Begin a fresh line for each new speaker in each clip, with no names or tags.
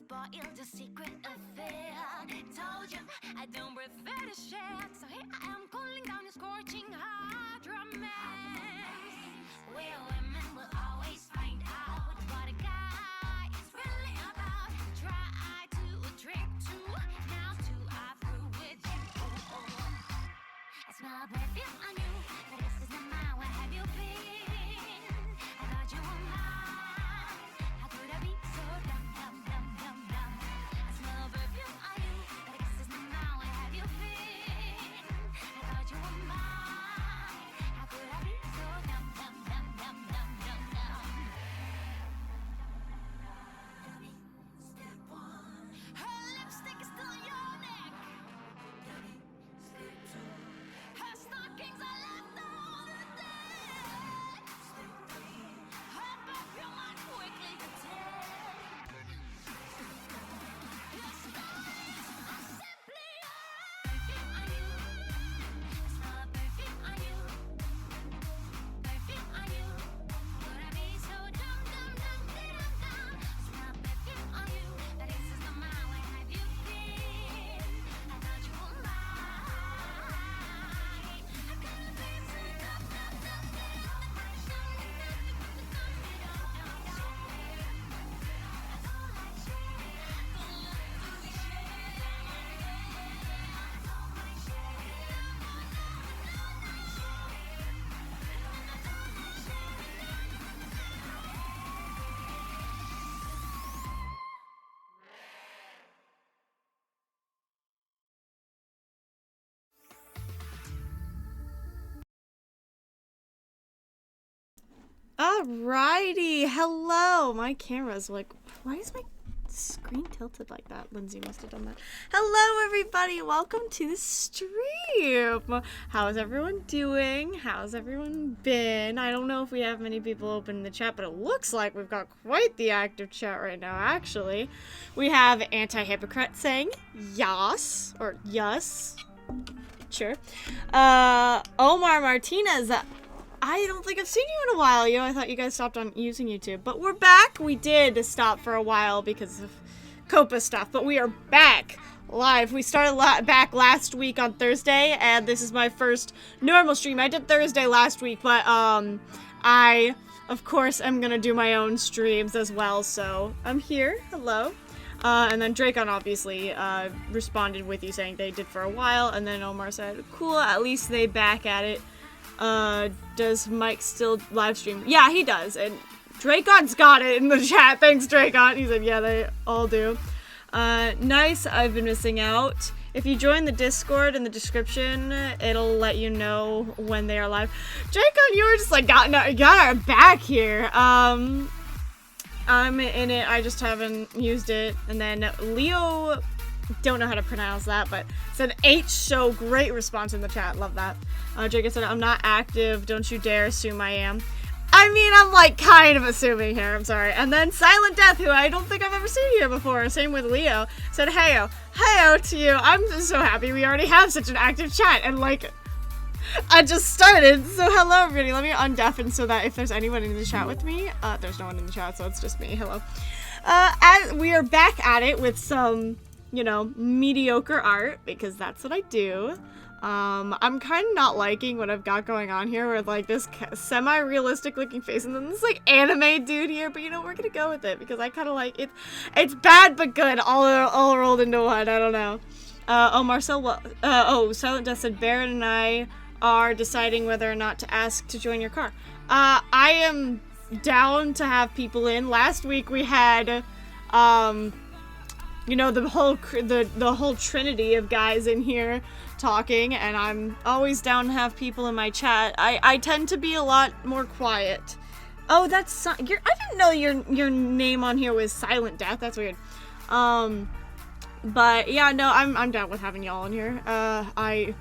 Spoiled the secret affair. Told you I don't prefer to share. So here I am calling down your scorching hot romance. Where women will always find out what a guy is really about. Try to trick two, now two are through with you. I smell perfume on you, but this is not mine. Where have you been? I thought you were mine. How could I be so dumb, dumb, dumb, dumb, dumb? I smell perfume on you, but this is not mine. Where have you been? I thought you were mine. How could I be so dumb, dumb, dumb, dumb, dumb, dumb, dumb?
Alrighty, hello. My camera's like, why is my screen tilted like that? Lindsay must have done that. Hello, everybody. Welcome to the stream. How's everyone doing? How's everyone been? I don't know if we have many people open in the chat, but it looks like we've got quite the active chat right now, actually. We have Anti-Hypocrite saying yas, or yus. Sure. Omar Martinez, I don't think I've seen you in a while, I thought you guys stopped on using YouTube, but we're back. We did stop for a while because of COPA stuff, but we are back live. We started back last week on Thursday, and this is my first normal stream. I did Thursday last week, but I, of course, am gonna do my own streams as well, so I'm here. Hello. And then Dracon obviously responded with you saying they did for a while, and then Omar said, cool, at least they back at it. Does Mike still live stream? Yeah, he does, and Dracon's got it in the chat. Thanks, Dracon. He said, yeah, they all do. Nice, I've been missing out. If you join the Discord in the description, it'll let you know when they are live. Dracon, you were just like, got our back here. I'm in it, I just haven't used it. And then Leo, don't know how to pronounce that, but said H, so great response in the chat, love that. Jacob said, I'm not active, don't you dare assume I am. I mean, I'm like kind of assuming here, I'm sorry. And then Silent Death, who I don't think I've ever seen here before, same with Leo, said heyo. Heyo to you, I'm just so happy we already have such an active chat, and like, I just started, so hello everybody. Let me undeafen so that if there's anyone in the chat with me, there's no one in the chat, so it's just me. Hello. As we are back at it with some, mediocre art, because that's what I do. I'm kind of not liking what I've got going on here with like this semi-realistic looking face and then this like anime dude here, but we're gonna go with it because I kind of like it. It's bad but good, all rolled into one. I don't know. Marcel, Silent Death said Barrett and I are deciding whether or not to ask to join your car. I am down to have people in. Last week we had, the whole trinity of guys in here talking, and I'm always down to have people in my chat. I tend to be a lot more quiet. Oh, that's I didn't know your name on here was Silent Death. That's weird. But yeah, no, I'm down with having y'all in here. I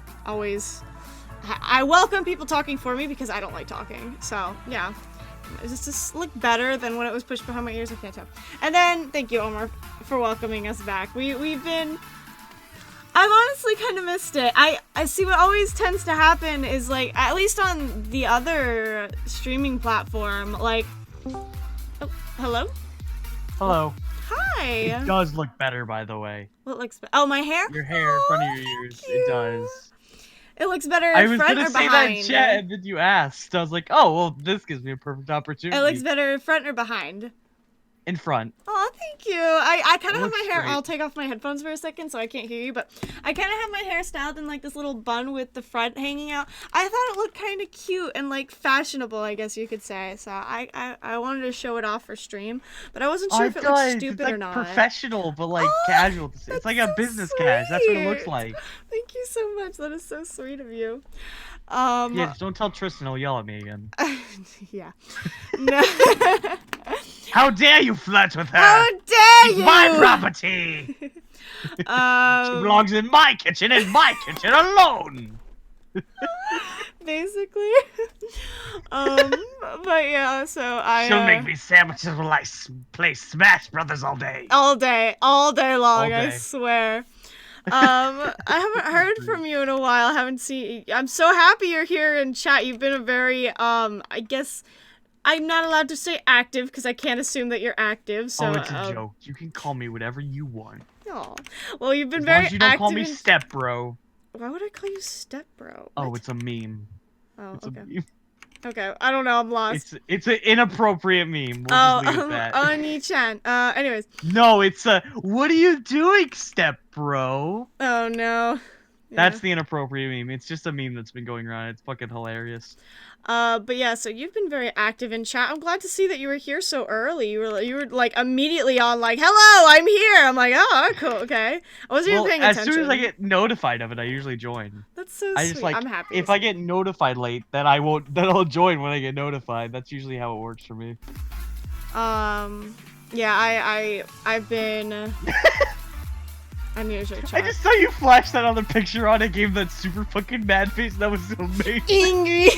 welcome people talking for me because I don't like talking. So, yeah. Does this look better than when it was pushed behind my ears? I can't tell. And then, thank you, Omar, for welcoming us back. I've honestly kind of missed it. I see what always tends to happen is, like, at least on the other streaming platform, like... Oh, hello?
Hello.
Hi!
It does look better, by the way.
What looks better? Oh, my hair?
Your hair in front of your ears. It does.
It looks better in front or behind?
I was gonna say that in chat, and then you asked. I was like, oh, well, this gives me a perfect opportunity.
It looks better in front or behind?
In front.
Oh, thank you. I kind of have my hair.
Great.
I'll take off my headphones for a second so I can't hear you, but I kind of have my hair styled in like this little bun with the front hanging out. I thought it looked kind of cute and like fashionable, I guess you could say. So I wanted to show it off for stream, but I wasn't sure if it looked stupid or not.
Professional, but like casual. It's like a business cash. That's what it looks like.
Thank you so much. That is so sweet of you.
Yeah, just don't tell Tristan, he'll yell at me again.
Yeah. No.
How dare you flirt with her?
How dare you?
It's my property. She belongs in my kitchen alone.
Basically. But yeah, so
She'll make me sandwiches while I play Smash Brothers all day.
All day long,
All
I
day.
swear. I haven't heard from you in a while. I haven't seen. I'm so happy you're here in chat. You've been a very I guess I'm not allowed to say active because I can't assume that you're active. So
it's a joke. You can call me whatever you want.
Aw. Well, you've been
As
very
long as you don't
active.
call me step bro.
Why would I call you step bro?
Oh,
What?
it's a meme.
Oh,
It's
okay.
a meme.
Okay, I don't know. I'm lost.
It's an inappropriate meme. We'll just leave it at that.
Oni-chan. Anyways.
No, it's a what are you doing, step bro?
Oh no.
That's the inappropriate meme. It's just a meme that's been going around. It's fucking hilarious.
But yeah, so you've been very active in chat. I'm glad to see that you were here so early. You were like immediately on like, hello, I'm here. I'm like, oh, cool, okay. I wasn't even paying attention.
As soon as I get notified of it, I usually join.
That's so
I
sweet.
just like
I'm happy.
if I get notified late, then I won't. Then I'll join when I get notified. That's usually how it works for me.
Yeah, I've been. I need to show chat.
I just saw you flash that other picture on. It gave that super fucking mad face. That was so amazing.
Angry.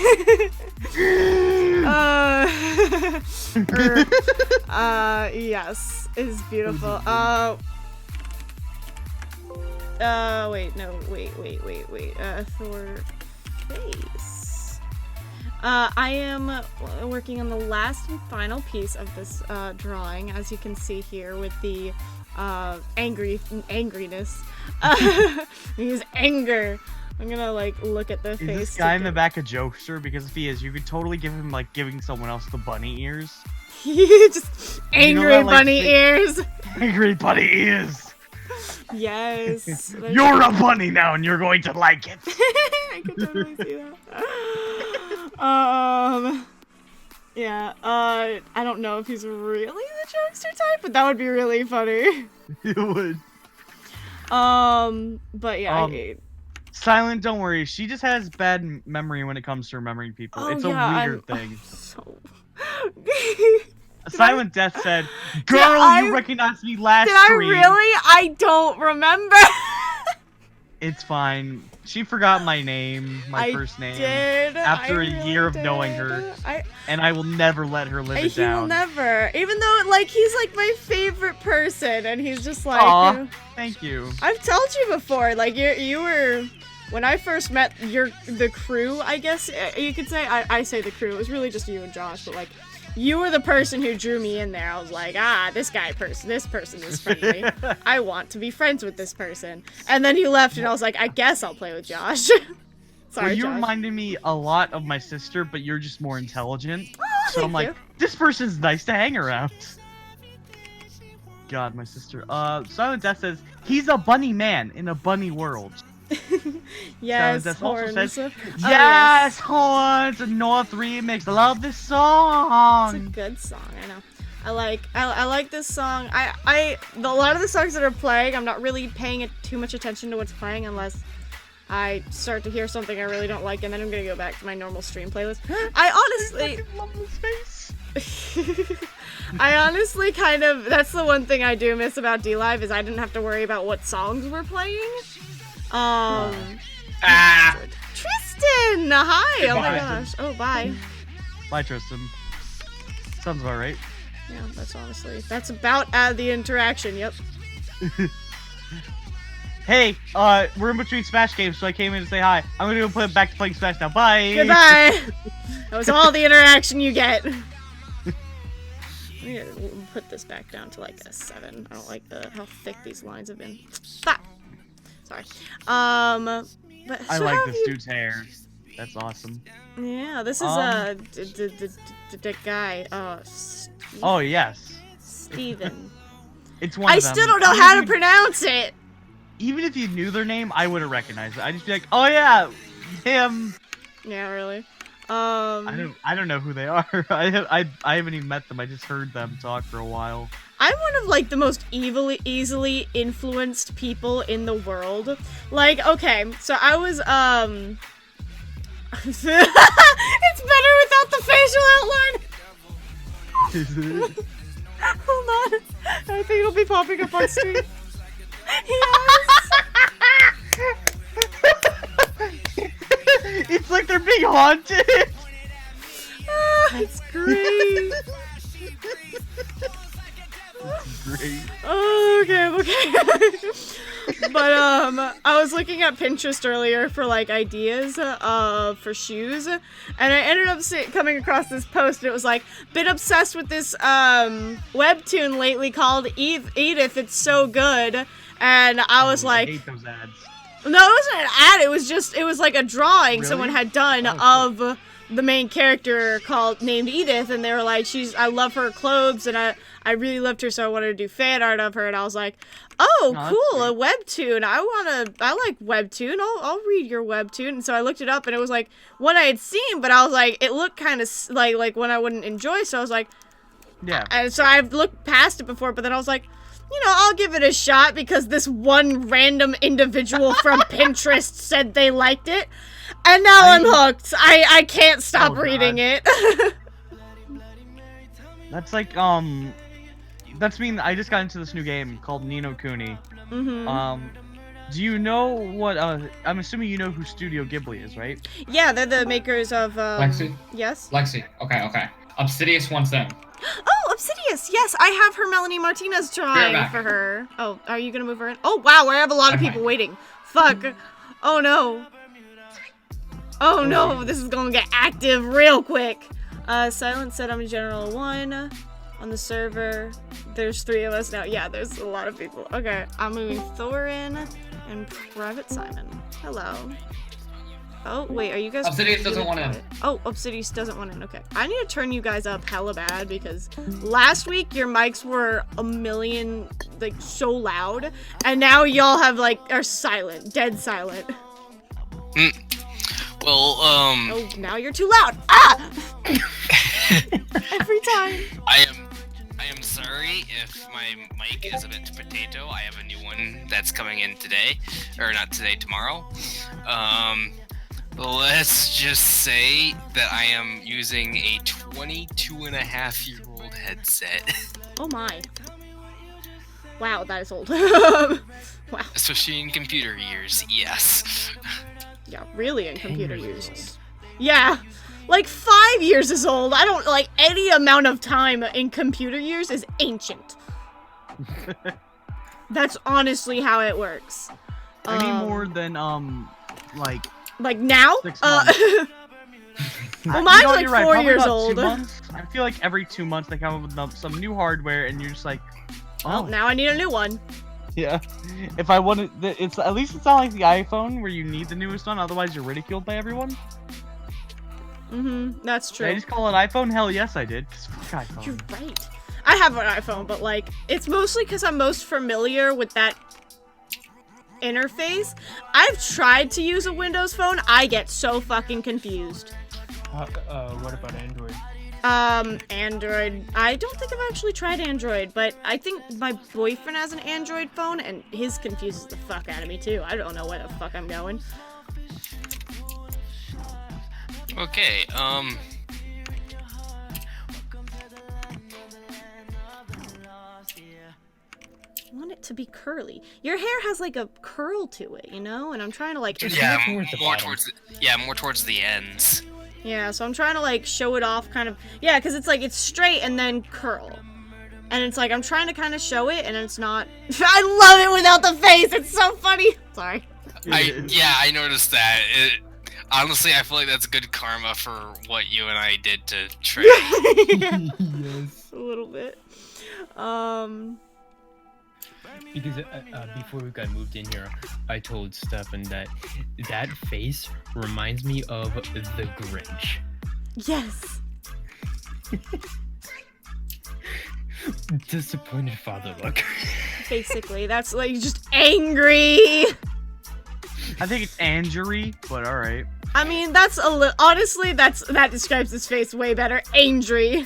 Yes, it's beautiful. Wait. Thor face. I am working on the last and final piece of this drawing, as you can see here with the angriness. His anger. I'm gonna like look at the face.
Is this guy in the back a jokester? Because if he is, you could totally give him like giving someone else the bunny ears.
Just angry
that, like,
bunny ears.
Angry bunny ears.
Yes.
You're a bunny now, and you're going to like it.
I can totally see that. Yeah. I don't know if he's really the jokester type, but that would be really funny.
It would.
But yeah.
Silent, don't worry. She just has bad memory when it comes to remembering people.
Oh,
it's
yeah,
a weird thing.
So.
Silent Death said, "Girl, you recognized me last stream."
Did I really? I don't remember.
It's fine. She forgot my name, my first name. After a year of knowing her. And I will never let her live it down.
He will never. Even though, like, he's, like, my favorite person, and he's just like...
Aw, thank you.
I've told you before, like, you were... When I first met the crew, I guess you could say, I say the crew, it was really just you and Josh, but, like, you were the person who drew me in there. I was like, this person is friendly. I want to be friends with this person. And then you left, and I was like, I guess I'll play with Josh. Sorry,
well, you
Josh.
reminded me a lot of my sister, but you're just more intelligent.
Oh,
so I'm like, this person's nice to hang around. God, my sister. Silent Death says, he's a bunny man in a bunny world.
Yes,
Silent Death
horns.
also says, yes, horns, North remix. Love this song.
It's a good song, I know. I like this song. A lot of the songs that are playing, I'm not really paying too much attention to what's playing unless I start to hear something I really don't like, and then I'm gonna go back to my normal stream playlist. I honestly
love this face.
I honestly kind of, that's the one thing I do miss about D-Live is I didn't have to worry about what songs we're playing. Tristan! Hi!
Goodbye.
Oh my gosh. Oh, bye.
Bye, Tristan. Sounds about right.
Yeah, that's about the interaction, yep.
Hey, we're in between Smash games, so I came in to say hi. I'm gonna go put it back to playing Smash now. Bye!
Goodbye! That was all the interaction you get. I'm gonna put this back down to like a 7. I don't like how thick these lines have been. Stop! Sorry. But
I like this dude's hair. That's awesome.
Yeah, this is the guy.
Oh yes.
Steven.
It's one of them.
I still don't know how to pronounce it.
Even if you knew their name, I wouldn't recognize it. I'd just be like, oh yeah, him.
Yeah, really.
I don't know who they are. I haven't even met them. I just heard them talk for a while.
I'm one of like the most easily influenced people in the world. Like, okay, so I was it's better without the facial outline.
Is it?
Hold on. I think it'll be popping up on screen.
It's like they're being haunted.
It's great.
Great.
Okay. But I was looking at Pinterest earlier for like ideas for shoes, and I ended up coming across this post, and it was like, been obsessed with this webtoon lately called Edith. It's so good, and I was like,
I hate those ads.
No, it wasn't an ad. It was like a drawing
Really?
someone had done of the main character named Edith, and they were like, I love her clothes, and I really loved her, so I wanted to do fan art of her, and I was like, oh, cool, a webtoon. I like webtoon. I'll read your webtoon. And so I looked it up, and it was like one I had seen, but I was like, it looked kind of like one I wouldn't enjoy, so I was like,
yeah.
And so I've looked past it before, but then I was like, I'll give it a shot because this one random individual from Pinterest said they liked it. And now I'm hooked. I can't stop reading it.
That's like, that's mean I just got into this new game called Ni no Kuni.
Mm-hmm.
Do you know what, I'm assuming you know who Studio Ghibli is, right?
Yeah, they're the makers of,
Lexi?
Yes?
Lexi. Okay. Obsidious wants them.
Oh, Obsidious! Yes, I have her Melanie Martinez drawing for her. Oh, are you gonna move her in? Oh, wow, I have a lot of people waiting. Fuck. Oh, no. Oh, no, this is gonna get active real quick. Silent said I'm General 1 on the server. There's 3 of us now. Yeah, there's a lot of people. Okay, I'm moving Thor in and Private Simon. Hello. Oh, wait, are you guys...
Obsidious doesn't want in.
Oh, Obsidious doesn't want in. Okay. I need to turn you guys up hella bad because last week your mics were a million, like, so loud. And now y'all have, like, are silent. Dead silent.
Well,
Oh, now you're too loud. Ah! Every time.
I am sorry if my mic is a bit potato. I have a new one that's coming in today. Or not today, tomorrow. Let's just say that I am using a 22-and-a-half-year-old headset.
Oh my. Wow, that is old. Wow.
Especially in computer years, yes.
Yeah, really in computer years. Yeah. Like 5 years is old. I don't like any amount of time in computer years is ancient. That's honestly how it works.
Any more than
like now?
6 months.
Well, mine's
you know,
like
you're
4
right.
years
about
old.
2 months. I feel like every 2 months they come up with some new hardware, and you're just like, oh.
Well, now I need a new one.
Yeah. If I wanted, it's at least it's not like the iPhone where you need the newest one, otherwise you're ridiculed by everyone.
That's true.
Did I just call it iPhone? Hell yes, I did. 'Cause fuck iPhone.
You're right. I have an iPhone, but like, it's mostly because I'm most familiar with that interface. I've tried to use a Windows phone. I get so fucking confused.
What about Android?
Android. I don't think I've actually tried Android, but I think my boyfriend has an Android phone, and his confuses the fuck out of me too. I don't know where the fuck I'm going.
Okay,
I want it to be curly. Your hair has like a curl to it, you know? And I'm trying to like...
yeah, more towards the ends.
Yeah, so I'm trying to like show it off kind of... Yeah, because it's like, it's straight and then curl. And it's like, I'm trying to kind of show it and it's not... I love it without the face! It's so funny! Sorry.
I noticed that. Honestly, I feel like that's good karma for what you and I did to Trey.
Yes.
A little bit.
Because before we got moved in here, I told Stefan that face reminds me of the Grinch.
Yes.
Disappointed father look.
Basically, that's like just angry.
I think it's Angery, but alright.
I mean, that's a little... Honestly, that describes his face way better. Angry.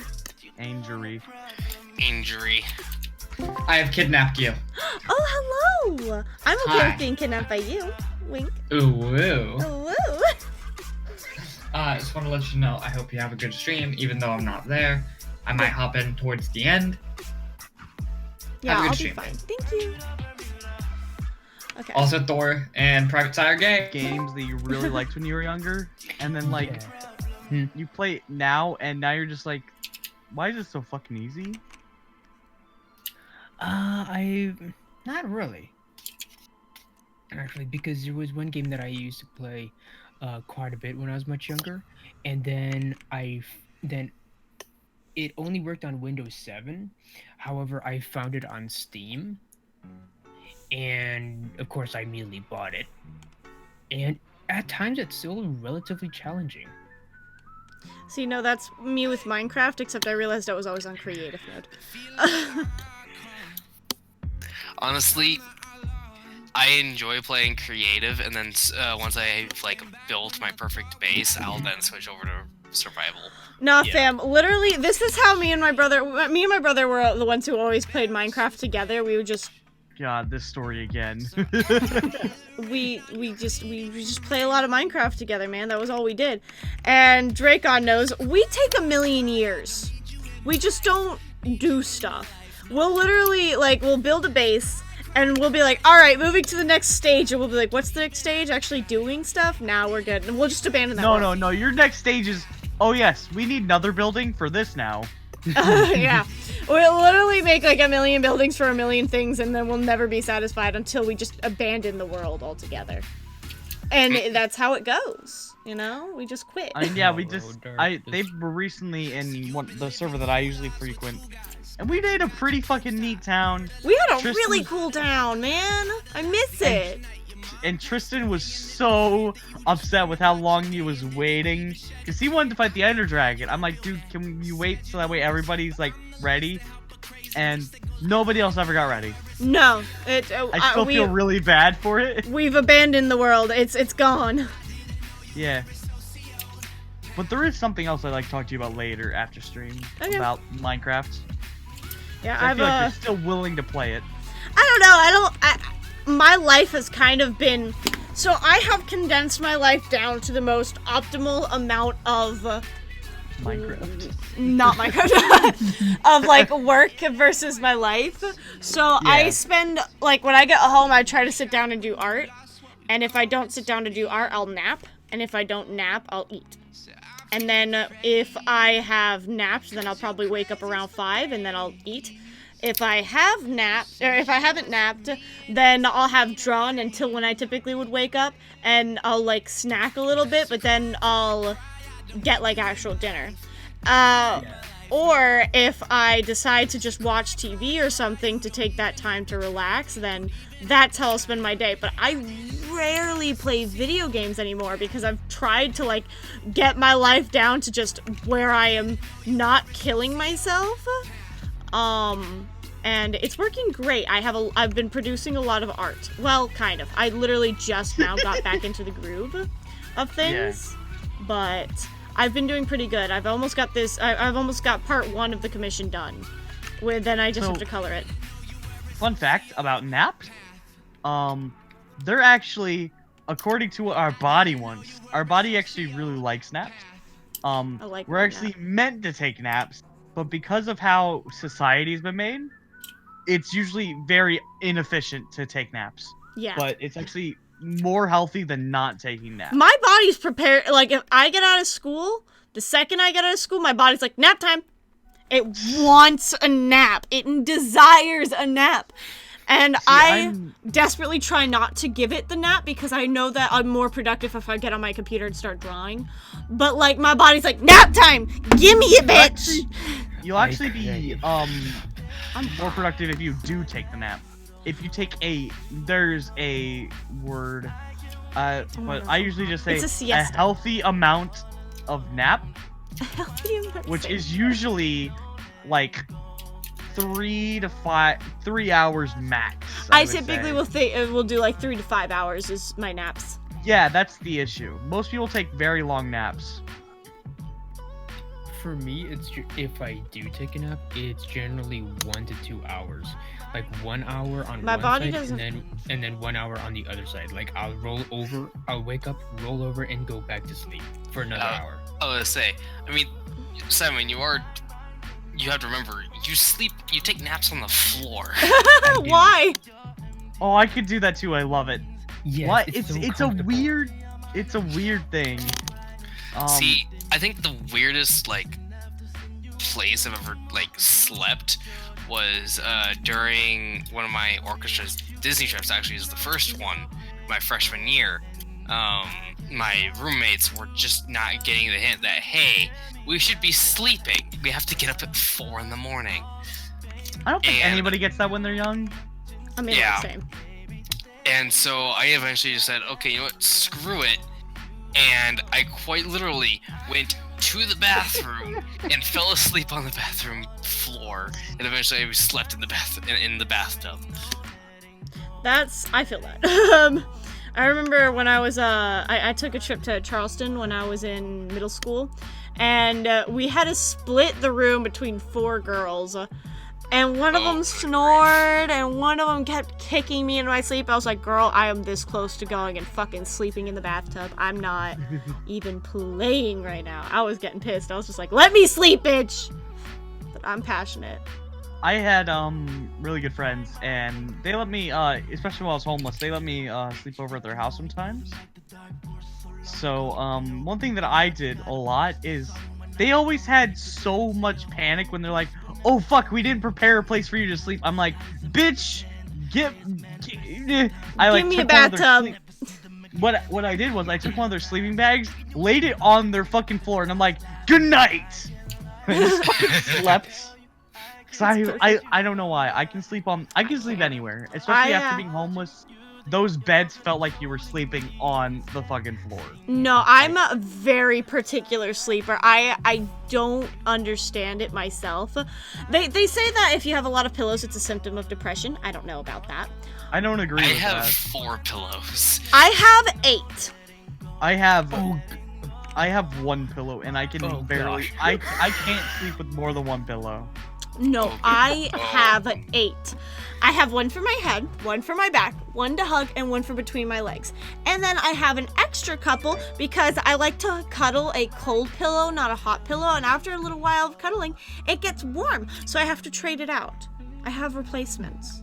Angery.
Injury.
I have kidnapped you.
Oh, hello! I'm okay
Hi.
with being kidnapped by you. Wink.
Ooh, woo.
Oh, woo.
I just want to let you know, I hope you have a good stream, even though I'm not there. I might hop in towards the end.
Yeah,
Have a good
I'll be
stream.
fine. Thank you. Okay.
Also, Thor and Private Sire gay.
Games that you really liked when you were younger, and then like
Yeah.
you play it now, and now you're just like, why is it so fucking easy?
Not really. Actually, because there was one game that I used to play quite a bit when I was much younger, and then it only worked on Windows 7. However, I found it on Steam, and of course I immediately bought it. And at times it's still relatively challenging.
So, you know, that's me with Minecraft, except I realized I was always on creative mode.
Honestly, I enjoy playing creative, and then once I've like built my perfect base, I'll then switch over to survival.
Nah,
Yeah.
fam. Literally, this is how me and my brother were the ones who always played Minecraft together. We would just
God, this story again.
we just play a lot of Minecraft together, man. That was all we did. And Dracon knows we take a million years. We just don't do stuff. We'll literally we'll build a base and we'll be like, all right, moving to the next stage, and we'll be like, what's the next stage? Actually doing stuff? Now we're good, and we'll just abandon that.
No. Your next stage is, oh yes, we need another building for this now.
Yeah, we'll literally make like a million buildings for a million things, and then we'll never be satisfied until we just abandon the world altogether. And that's how it goes, you know. We just quit.
I mean, yeah, they were recently in the server that I usually frequent, and we made a pretty fucking neat town.
We had a really cool town, man. I miss it.
And Tristan was so upset with how long he was waiting, because he wanted to fight the Ender Dragon. I'm like, dude, can you wait so that way everybody's like ready? And nobody else ever got ready.
No,
I still feel really bad for it.
We've abandoned the world. It's gone.
Yeah. But there is something else I'd like to talk to you about later after stream about Minecraft.
Yeah,
I feel like you're still willing to play it.
I don't know. My life has kind of been, so I have condensed my life down to the most optimal amount of
Minecraft.
Not Minecraft. Of like work versus my life. So
Yeah.
I spend, like, when I get home, I try to sit down and do art. And if I don't sit down to do art, I'll nap. And if I don't nap, I'll eat. And then if I have napped, then I'll probably wake up around 5 and then I'll eat. If I have napped, or if I haven't napped, then I'll have drawn until when I typically would wake up, and I'll like snack a little bit, but then I'll get like actual dinner. Or if I decide to just watch TV or something to take that time to relax, then that's how I'll spend my day. But I rarely play video games anymore because I've tried to like get my life down to just where I am not killing myself. And it's working great. I've been producing a lot of art. Well, kind of. I literally just now got back into the groove of things, but I've been doing pretty good. I've almost got I've almost got part 1 of the commission done. Then I just have to color it.
Fun fact about naps. They're actually, according to what our body wants, our body actually really likes naps. We're actually meant to take naps, but because of how society's been made, it's usually very inefficient to take naps.
Yeah.
But it's actually more healthy than not taking naps.
My body's prepared. Like, if I get out of school, the second I get out of school, my body's like, nap time. It wants a nap. It desires a nap. And I'm desperately try not to give it the nap because I know that I'm more productive if I get on my computer and start drawing. But, like, my body's like, nap time! Give me it, bitch!
You'll actually be, more productive if you do take the nap. If you take there's a word, but I usually just say a healthy amount of nap, which is usually like 3 hours max.
I typically will do like 3 to 5 hours is my naps.
Yeah, that's the issue. Most people take very long naps.
For me, if I do take a nap, it's generally 1 to 2 hours. Like 1 hour on
my
one
body
side,
doesn't...
and then 1 hour on the other side. Like I'll wake up, roll over, and go back to sleep for another hour.
I was gonna say, I mean, Simon, you have to remember, you take naps on the floor.
Why?
Oh, I could do that too. I love it.
Yeah,
what?
It's a
weird thing.
See, I think the weirdest like place I've ever like slept was during one of my orchestra's Disney trips. Actually, is the first one, my freshman year. My roommates were just not getting the hint that, hey, we should be sleeping. We have to get up at 4 in the morning.
I don't think anybody gets that when they're young.
I mean,
yeah.
Same.
And so I eventually just said, okay, you know what, screw it. And I quite literally went to the bathroom and fell asleep on the bathroom floor. And eventually I slept in the bathtub.
I feel that. I remember when I was, I took a trip to Charleston when I was in middle school, and we had to split the room between 4 girls. And one of them snored, and one of them kept kicking me in my sleep. I was like, girl, I am this close to going and fucking sleeping in the bathtub. I'm not even playing right now. I was getting pissed. I was just like, let me sleep, bitch! But I'm passionate.
I had really good friends, and they let me, especially while I was homeless, they let me sleep over at their house sometimes. So one thing that I did a lot is they always had so much panic when they're like, oh fuck, we didn't prepare a place for you to sleep. I'm like, bitch, give me
a bathtub.
What I did was I took one of their sleeping bags, laid it on their fucking floor, and I'm like, good night. I just fucking slept. Cause I don't know why. I can sleep anywhere, especially after being homeless. Those beds felt like you were sleeping on the fucking floor.
No, I'm a very particular sleeper. I don't understand it myself. They say that if you have a lot of pillows, it's a symptom of depression. I don't know about that.
I don't agree with that.
I have 4 pillows.
I have 8.
I have 1 pillow, and I can barely.
Gosh.
I can't sleep with more than 1 pillow.
No, I have 8. I have 1 for my head, 1 for my back, 1 to hug, and 1 for between my legs. And then I have an extra couple because I like to cuddle a cold pillow, not a hot pillow. And after a little while of cuddling, it gets warm. So I have to trade it out. I have replacements.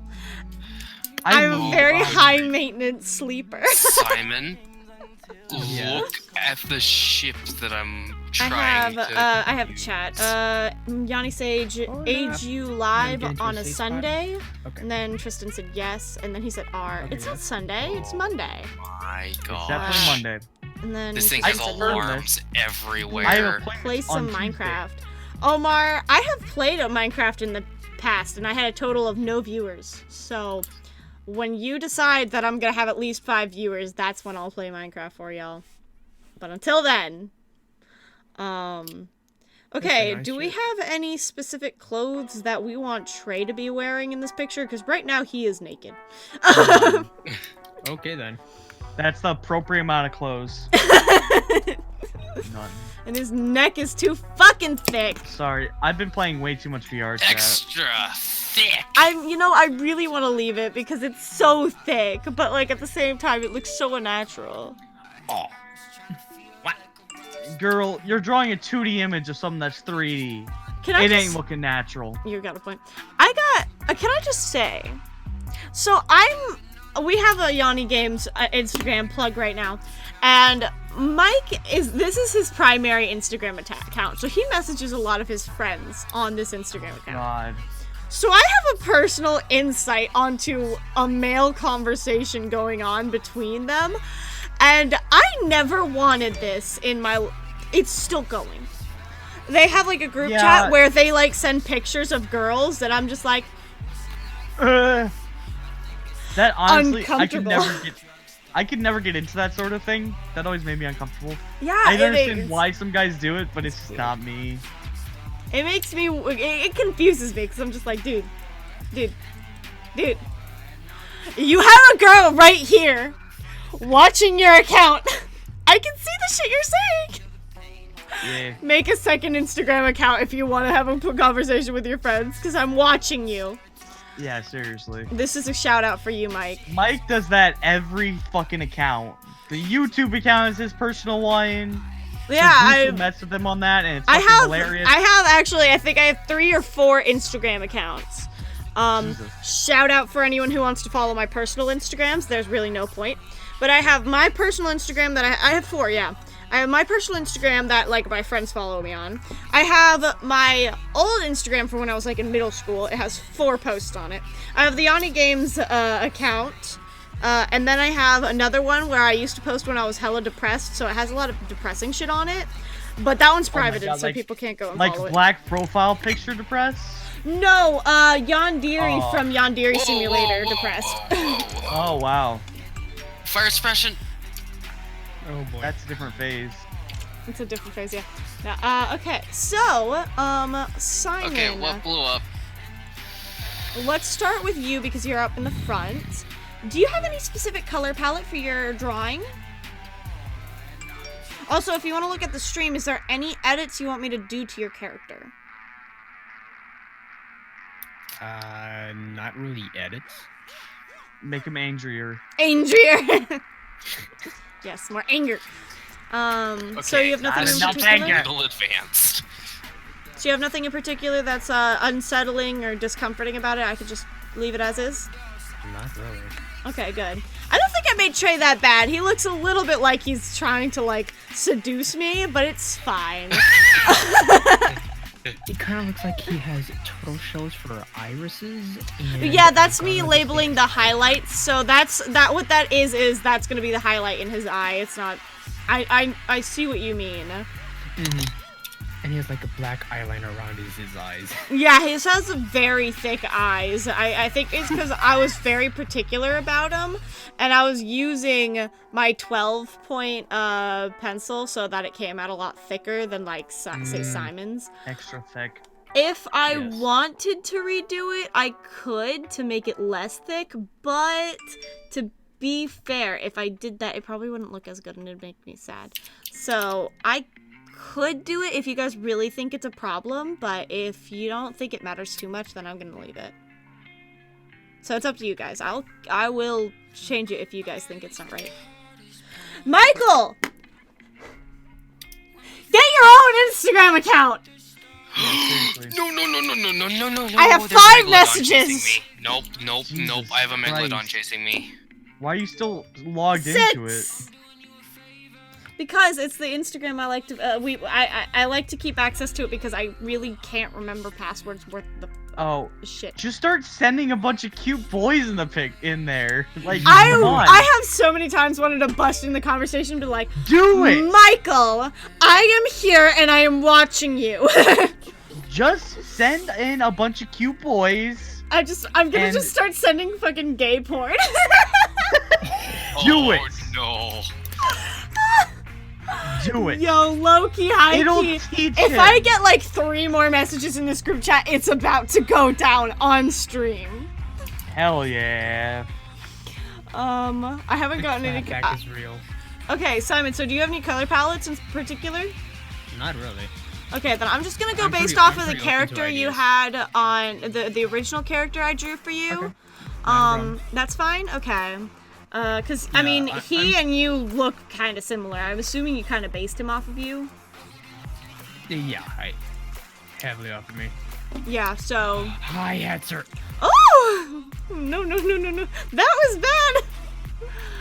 I'm a very high maintenance sleeper.
Simon, look at the ship that I'm trying
I have a chat. Yawny Sage, age you live on a Sunday?
Okay.
And then Tristan said yes, and then he said R.
Okay,
It's not Sunday, it's Monday.
My
It's
God.
definitely Monday.
And then
This thing
Tristan
has
said no.
alarms everywhere.
I have a play
Play some
on Tuesday.
Minecraft. Omar, I have played a Minecraft in the past, and I had a total of no viewers. So, when you decide that I'm gonna have at least 5 viewers, that's when I'll play Minecraft for y'all. But until then, okay,
nice
do we
shit.
have any specific clothes that we want Trey to be wearing in this picture? Because right now he is naked.
Okay then.
That's the appropriate amount of clothes. None.
And his neck is too fucking thick.
Sorry, I've been playing way too much VR chat.
Extra thick.
I really want to leave it because it's so thick, but like at the same time, it looks so unnatural.
Oh. What? Girl, you're drawing a 2D image of something that's 3D. It ain't looking natural.
You got a point. Can I just say, so we have a Yawny Games Instagram plug right now, and this is his primary Instagram account, so he messages a lot of his friends on this Instagram account.
God.
So I have a personal insight onto a male conversation going on between them, and I never wanted this in my. It's still going. They have like a group chat where they like send pictures of girls that I'm just like.
That honestly,
Uncomfortable.
I could never get into that sort of thing. That always made me uncomfortable.
Yeah,
I understand why some guys do it, but it's just not me.
It makes me. It confuses me because I'm just like, dude. You have a girl right here watching your account. I can see the shit you're saying.
Yeah.
Make a second Instagram account if you want to have a conversation with your friends, because I'm watching you.
Yeah, seriously.
This is a shout out for you, Mike.
Mike does that every fucking account. The YouTube account is his personal one.
Yeah, I
mess with them on that, and it's hilarious.
I think I have 3 or 4 Instagram accounts.
Jesus.
Shout out for anyone who wants to follow my personal Instagrams. There's really no point. But I have my personal Instagram that I have 4, yeah. I have my personal Instagram that, like, my friends follow me on. I have my old Instagram from when I was, like, in middle school. It has 4 posts on it. I have the Yawny Games account. And then I have another one where I used to post when I was hella depressed, so it has a lot of depressing shit on it. But that one's privated,
God,
so
like,
people can't go and
like
follow it.
black profile picture depressed?
No, Yandere from Yandere Simulator depressed.
Oh, wow.
Fire suppression.
Oh boy.
That's a different phase.
It's a different phase, yeah. Now, okay, so, Simon.
Okay, what blew up?
Let's start with you because you're up in the front. Do you have any specific color palette for your drawing? Also, if you want to look at the stream, is there any edits you want me to do to your character?
Not really edits.
Make him angrier.
Angrier. Yes, more anger. So you have nothing in particular?
A little advanced.
So you have nothing in particular that's unsettling or discomforting about it? I could just leave it as is?
Not really.
Okay, good. I don't think I made Trey that bad. He looks a little bit like he's trying to, like, seduce me, but it's fine.
It kind of looks like he has turtle shells for irises. And
yeah, that's me labeling the highlights. So what that is that's gonna be the highlight in his eye. It's not. I see what you mean.
Mm-hmm. And he has like a black eyeliner around his eyes.
Yeah, he has very thick eyes. I think it's because I was very particular about him, and I was using my 12-point pencil so that it came out a lot thicker than, like, say Simon's.
Extra thick.
If I wanted to redo it, I could to make it less thick, but to be fair, if I did that, it probably wouldn't look as good and it'd make me sad. So I could do it if you guys really think it's a problem, but if you don't think it matters too much, then I'm gonna leave it. So it's up to you guys. I will change it if you guys think it's not right. Michael! Get your own Instagram account!
No.
I have
There's
5
Megalodon
messages!
chasing me. Nope.
Jesus
I have a Megalodon
Christ.
chasing me.
Why are you still logged
6!
into it?
Because it's the Instagram I like to, I like to keep access to it because I really can't remember passwords worth the shit.
Just start sending a bunch of cute boys in there. Like, come on.
I have so many times wanted to bust in the conversation and be like,
do it!
Michael, I am here and I am watching you.
Just send in a bunch of cute boys.
I'm gonna just start sending fucking gay porn.
Do it!
No.
Do it.
Yo, low-key, high-key. If I get like 3 more messages in this group chat, it's about to go down on stream.
Hell yeah.
I haven't gotten any.
That is real.
Okay, Simon. So do you have any color palettes in particular?
Not really.
Okay, then I'm just gonna go
I'm
based
pretty-
off
I'm
of the
pretty open to
character you
ideas.
had on the original character I drew for you.
Okay. Not a problem.
That's fine. Okay. Cause I mean, he and you look kind of similar. I'm assuming you kind of based him off of you.
Yeah, heavily off of me.
Yeah. So.
Hi, answer.
Oh no! That was bad.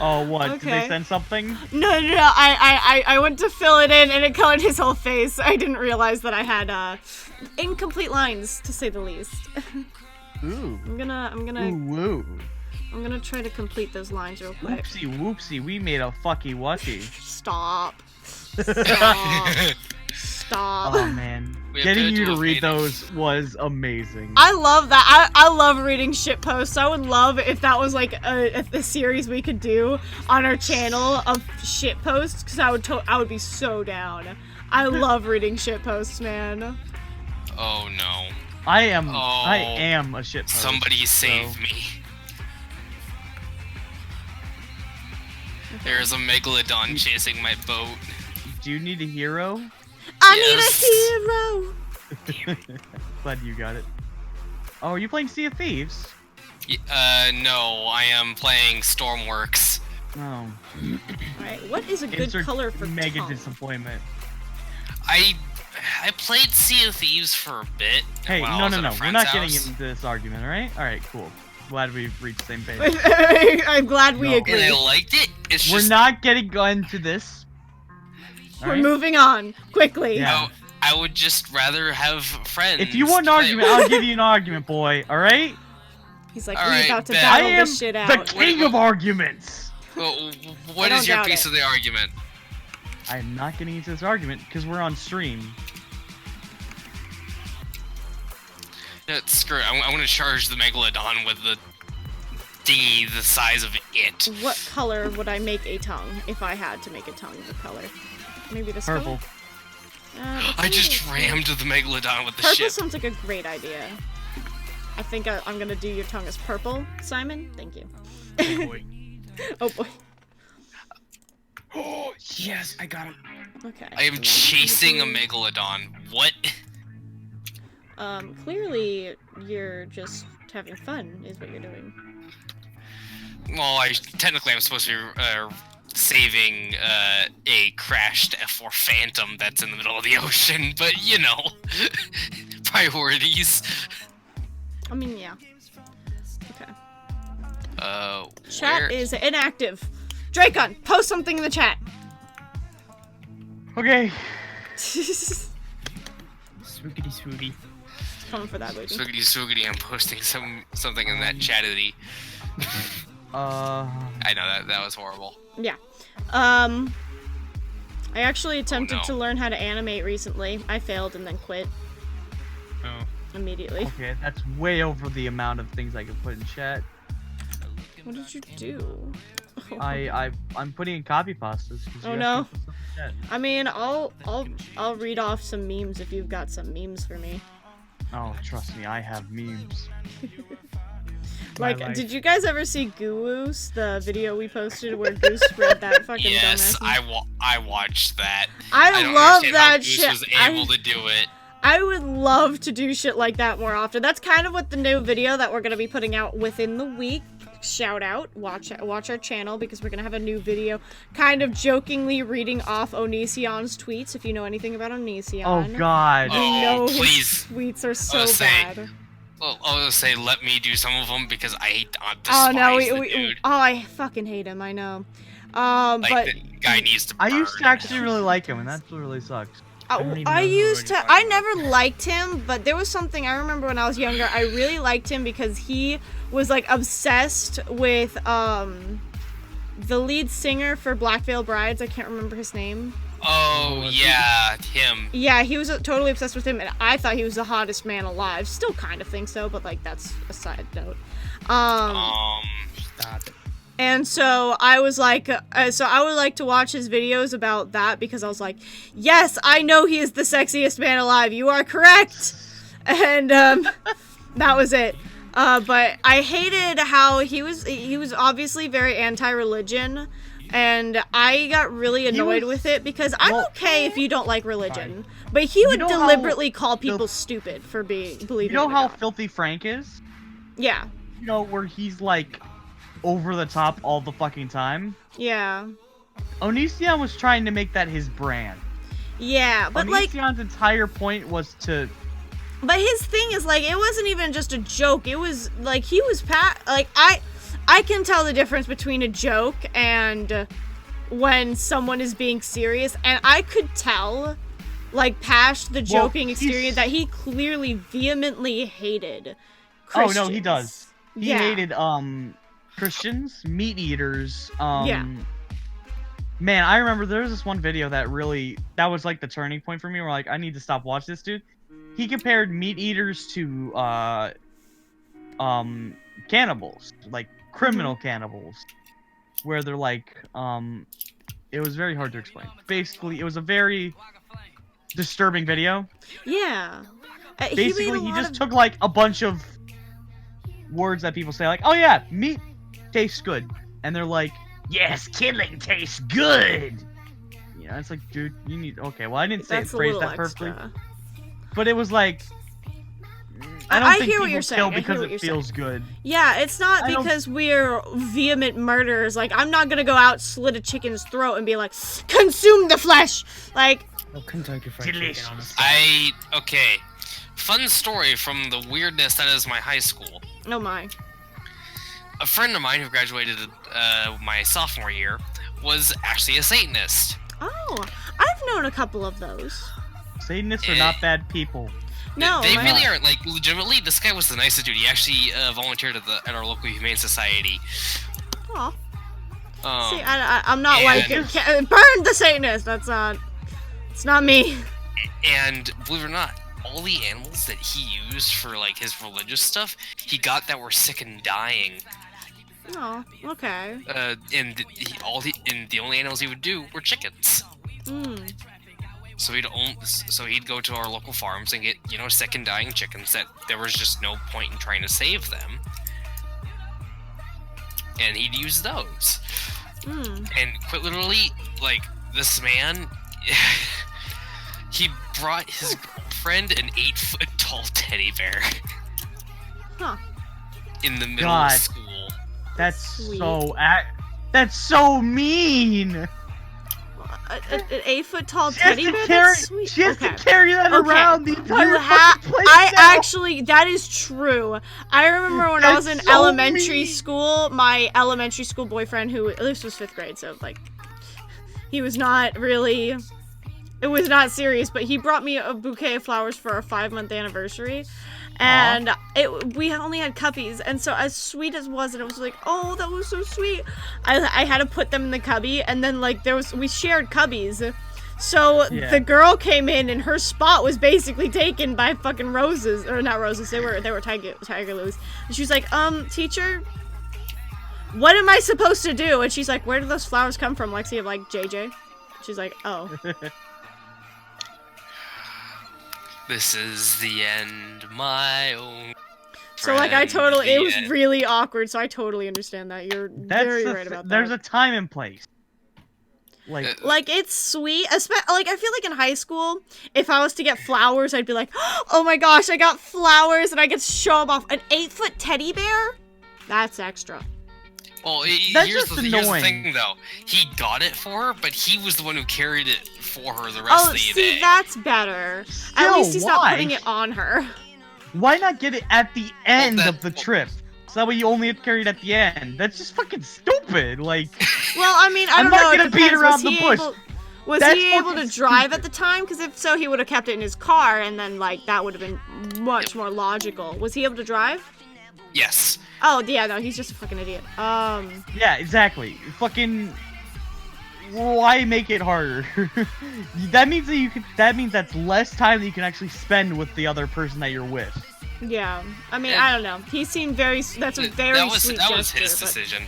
Oh, what? Did
Okay.
they send something?
No. I went to fill it in and it colored his whole face. I didn't realize that I had incomplete lines, to say the least.
Ooh.
I'm gonna
Ooh,
I'm gonna try to complete those lines real quick.
whoopsie, we made a fucky wucky.
Stop. Stop.
Oh man.
We have
Getting
to
you
do
to
a
read
meeting.
those was amazing.
I love that. I love reading shit posts. I would love if that was like a series we could do on our channel of shit posts, because I would be so down. I love reading shit posts, man.
Oh no.
I am a shit post.
Somebody save me. There's a Megalodon chasing my boat.
Do you need a hero?
I need a hero.
Glad you got it. Oh, are you playing Sea of Thieves?
No, I am playing Stormworks.
Oh.
Alright, what is a good
Insert
color for
mega
tongue?
disappointment.
I played Sea of Thieves for a bit.
Hey,
while I was
no.
at a
We're
friend's
not getting
house.
into this argument, alright? Alright, cool. Glad we've reached the same page.
I'm glad we
No.
agree.
And I liked it. It's
We're
just
not getting into this.
We're
Alright?
moving on quickly.
Yeah.
I would just rather have friends.
If you want an
to play
argument, I'll give you an argument, boy. Alright?
He's like,
Alright,
we're about to
bet.
I
battle
am
this shit
the
out.
king of arguments.
Well,
I
what
don't
is your
doubt
piece
it.
of the argument?
I am not getting into this argument because we're on stream.
No, screw it. I'm gonna charge the Megalodon with the dinghy the size of it.
What color would I make a tongue if I had to make a tongue of a color? Maybe this
Purple.
color?
I just rammed the Megalodon with the
Purple
ship.
sounds like a great idea. I think I'm gonna do your tongue as purple, Simon. Thank you.
Oh boy.
Oh boy.
Oh yes, I got him.
Okay.
I am chasing a megalodon. What?
Clearly you're just having fun, is what you're doing.
Well, technically I'm supposed to be saving a crashed F4 Phantom that's in the middle of the ocean, but you know, priorities.
I mean, yeah. Okay.
Where?
Chat is inactive. Dracon, post something in the chat.
Okay.
Swoogity swooty.
Coming for that, baby.
Swoogity swoogity, I'm posting something in that chatity. I know that was horrible.
Yeah. I actually attempted
no.
to learn how to animate recently. I failed and then quit
Oh.
immediately.
Okay, that's way over the amount of things I can put in chat.
What did you do?
I'm putting in copy pastas.
Oh no. I mean, I'll read off some memes if you've got some memes for me.
Oh, trust me, I have memes.
Like, did you guys ever see Goose, the video we posted where Goose read that fucking
Yes,
dumbass?
I watched that.
I
don't
love
understand
that
how Goose
shit.
was able to do it.
I would love to do shit like that more often. That's kind of what the new video that we're gonna be putting out within the week. Shout out, watch our channel because we're gonna have a new video, kind of jokingly reading off Onision's tweets. If you know anything about Onision,
Oh God.
you know
Oh, please.
his tweets are so
say,
bad.
Well, I was gonna say, let me do some of them because I despise
Oh no,
the dude.
I fucking hate him. I know.
Like,
But
the guy needs to
I
burn.
used to actually really like him, and that really sucks.
don't even
I
know who
used to.
you're
I
talking
never liked him, but there was something I remember when I was younger. I really liked him because he was like obsessed with the lead singer for Black Veil Brides. I can't remember his name.
Oh yeah, him.
Yeah, he was totally obsessed with him, and I thought he was the hottest man alive. Still kind of think so, but like that's a side note.
Stop it.
And so I was like, so I would like to watch his videos about that because I was like, yes, I know he is the sexiest man alive. You are correct. And that was it. But I hated how he was obviously very anti-religion. And I got really annoyed with it because I'm okay if you don't like religion. But he would
know how
deliberately call people stupid for believing
You know
in
how
God.
Filthy Frank is?
Yeah.
You know, where he's like over the top all the fucking time?
Yeah.
Onision was trying to make that his brand.
Yeah, but like...
Onision's entire point was to...
But his thing is, like, it wasn't even just a joke. It was, like, he was like, I can tell the difference between a joke and when someone is being serious. And I could tell, like, past the joking exterior that he clearly vehemently hated Christians.
Oh, no, he does. He
Yeah.
hated, Christians, meat eaters,
Yeah.
Man, I remember there was this one video that was like the turning point for me where like, I need to stop watching this dude. He compared meat eaters to, cannibals, like criminal cannibals, where they're like, it was very hard to explain. Basically, it was a very disturbing video.
Yeah.
Basically, he just took like a bunch of words that people say, like, oh yeah, meat tastes good. And they're like, yes, killing tastes good. You know, it's like, dude, you need, okay, well, I didn't say
That's a
phrase
little
that perfectly.
extra.
But it was like, I
I
don't think
hear what
people
you're
kill
saying. I hear
because
what
it
you're
feels good.
Yeah, it's not
I don't-
because we're vehement murderers. Like, I'm not gonna go out, slit a chicken's throat, and be like, consume the flesh! Like,
Oh, Kentucky Fried Chicken on the
Okay. Fun story from the weirdness that is my high school.
oh my.
A friend of mine who graduated my sophomore year was actually a Satanist.
Oh, I've known a couple of those.
Satanists are not bad people.
No,
They
my-
really aren't. Like, legitimately, this guy was the nicest dude. He actually volunteered at our local humane society.
Aw.
Um,
See, I'm not
and-
like burn the Satanist. That's not. It's not me.
And believe it or not, all the animals that he used for like his religious stuff, he got that were sick and dying.
Oh, okay.
And the only animals he would do were chickens.
Hmm.
So he'd go to our local farms and get, you know, sick and dying chickens that there was just no point in trying to save them. and he'd use those.
Mm.
And quite literally, like, this man, he brought his girlfriend an 8-foot tall teddy bear.
Huh.
In the middle
God.
of school.
That's
Sweet.
that's so mean.
An 8-foot tall
She has
teddy
to
bear?
carry.
That's sweet.
She has
Okay.
to carry that
Okay.
around the entire
You
fucking place.
I
now.
actually, that is true. I remember when I was in
That's so
elementary
mean.
school, my elementary school boyfriend, who this was 5th grade, so like, he was not really, it was not serious, but he brought me a bouquet of flowers for our 5-month anniversary. And we only had cubbies, and so as sweet as it was, and it was like, oh, that was so sweet. I had to put them in the cubby, and then like we shared cubbies. So the girl came in, and her spot was basically taken by fucking roses, or not roses. They were tiger lilies. And she was like, teacher, what am I supposed to do? And she's like, where do those flowers come from, Lexi? I'm like, JJ. She's like, oh.
This is the end, my own.
So like it was really awkward. So I totally understand that. You're very right about that.
There's a time and place.
Like it's sweet, like I feel like in high school, if I was to get flowers, I'd be like, oh my gosh, I got flowers, and I get to show them off. An 8-foot teddy bear? That's extra.
Well,
That's
here's
just
the
annoying.
thing, though. He got it for her, but he was the one who carried it for her the rest of the
see,
day.
that's better. At
Still,
least he's not
why?
putting it on her.
Why not get it at the end
that-
of the trip? So that way you only have to carry it at the end. That's just fucking stupid. Like,
Well, I mean, I
I'm
don't
not
know. It
gonna beat
depends.
around the bush.
Was
That's
he able to
fucking
drive at
stupid.
the time? Because if so, he would have kept it in his car, and then like that would have been much more logical. Was he able to drive?
Yes.
Oh yeah, no, he's just a fucking idiot.
yeah, exactly. Fucking. Why make it harder? That means that That means that's less time that you can actually spend with the other person that you're with.
Yeah, I mean,
Yeah.
I don't know. He seemed very. That's a very
that was
sweet
that was
gesture.
his
but
decision.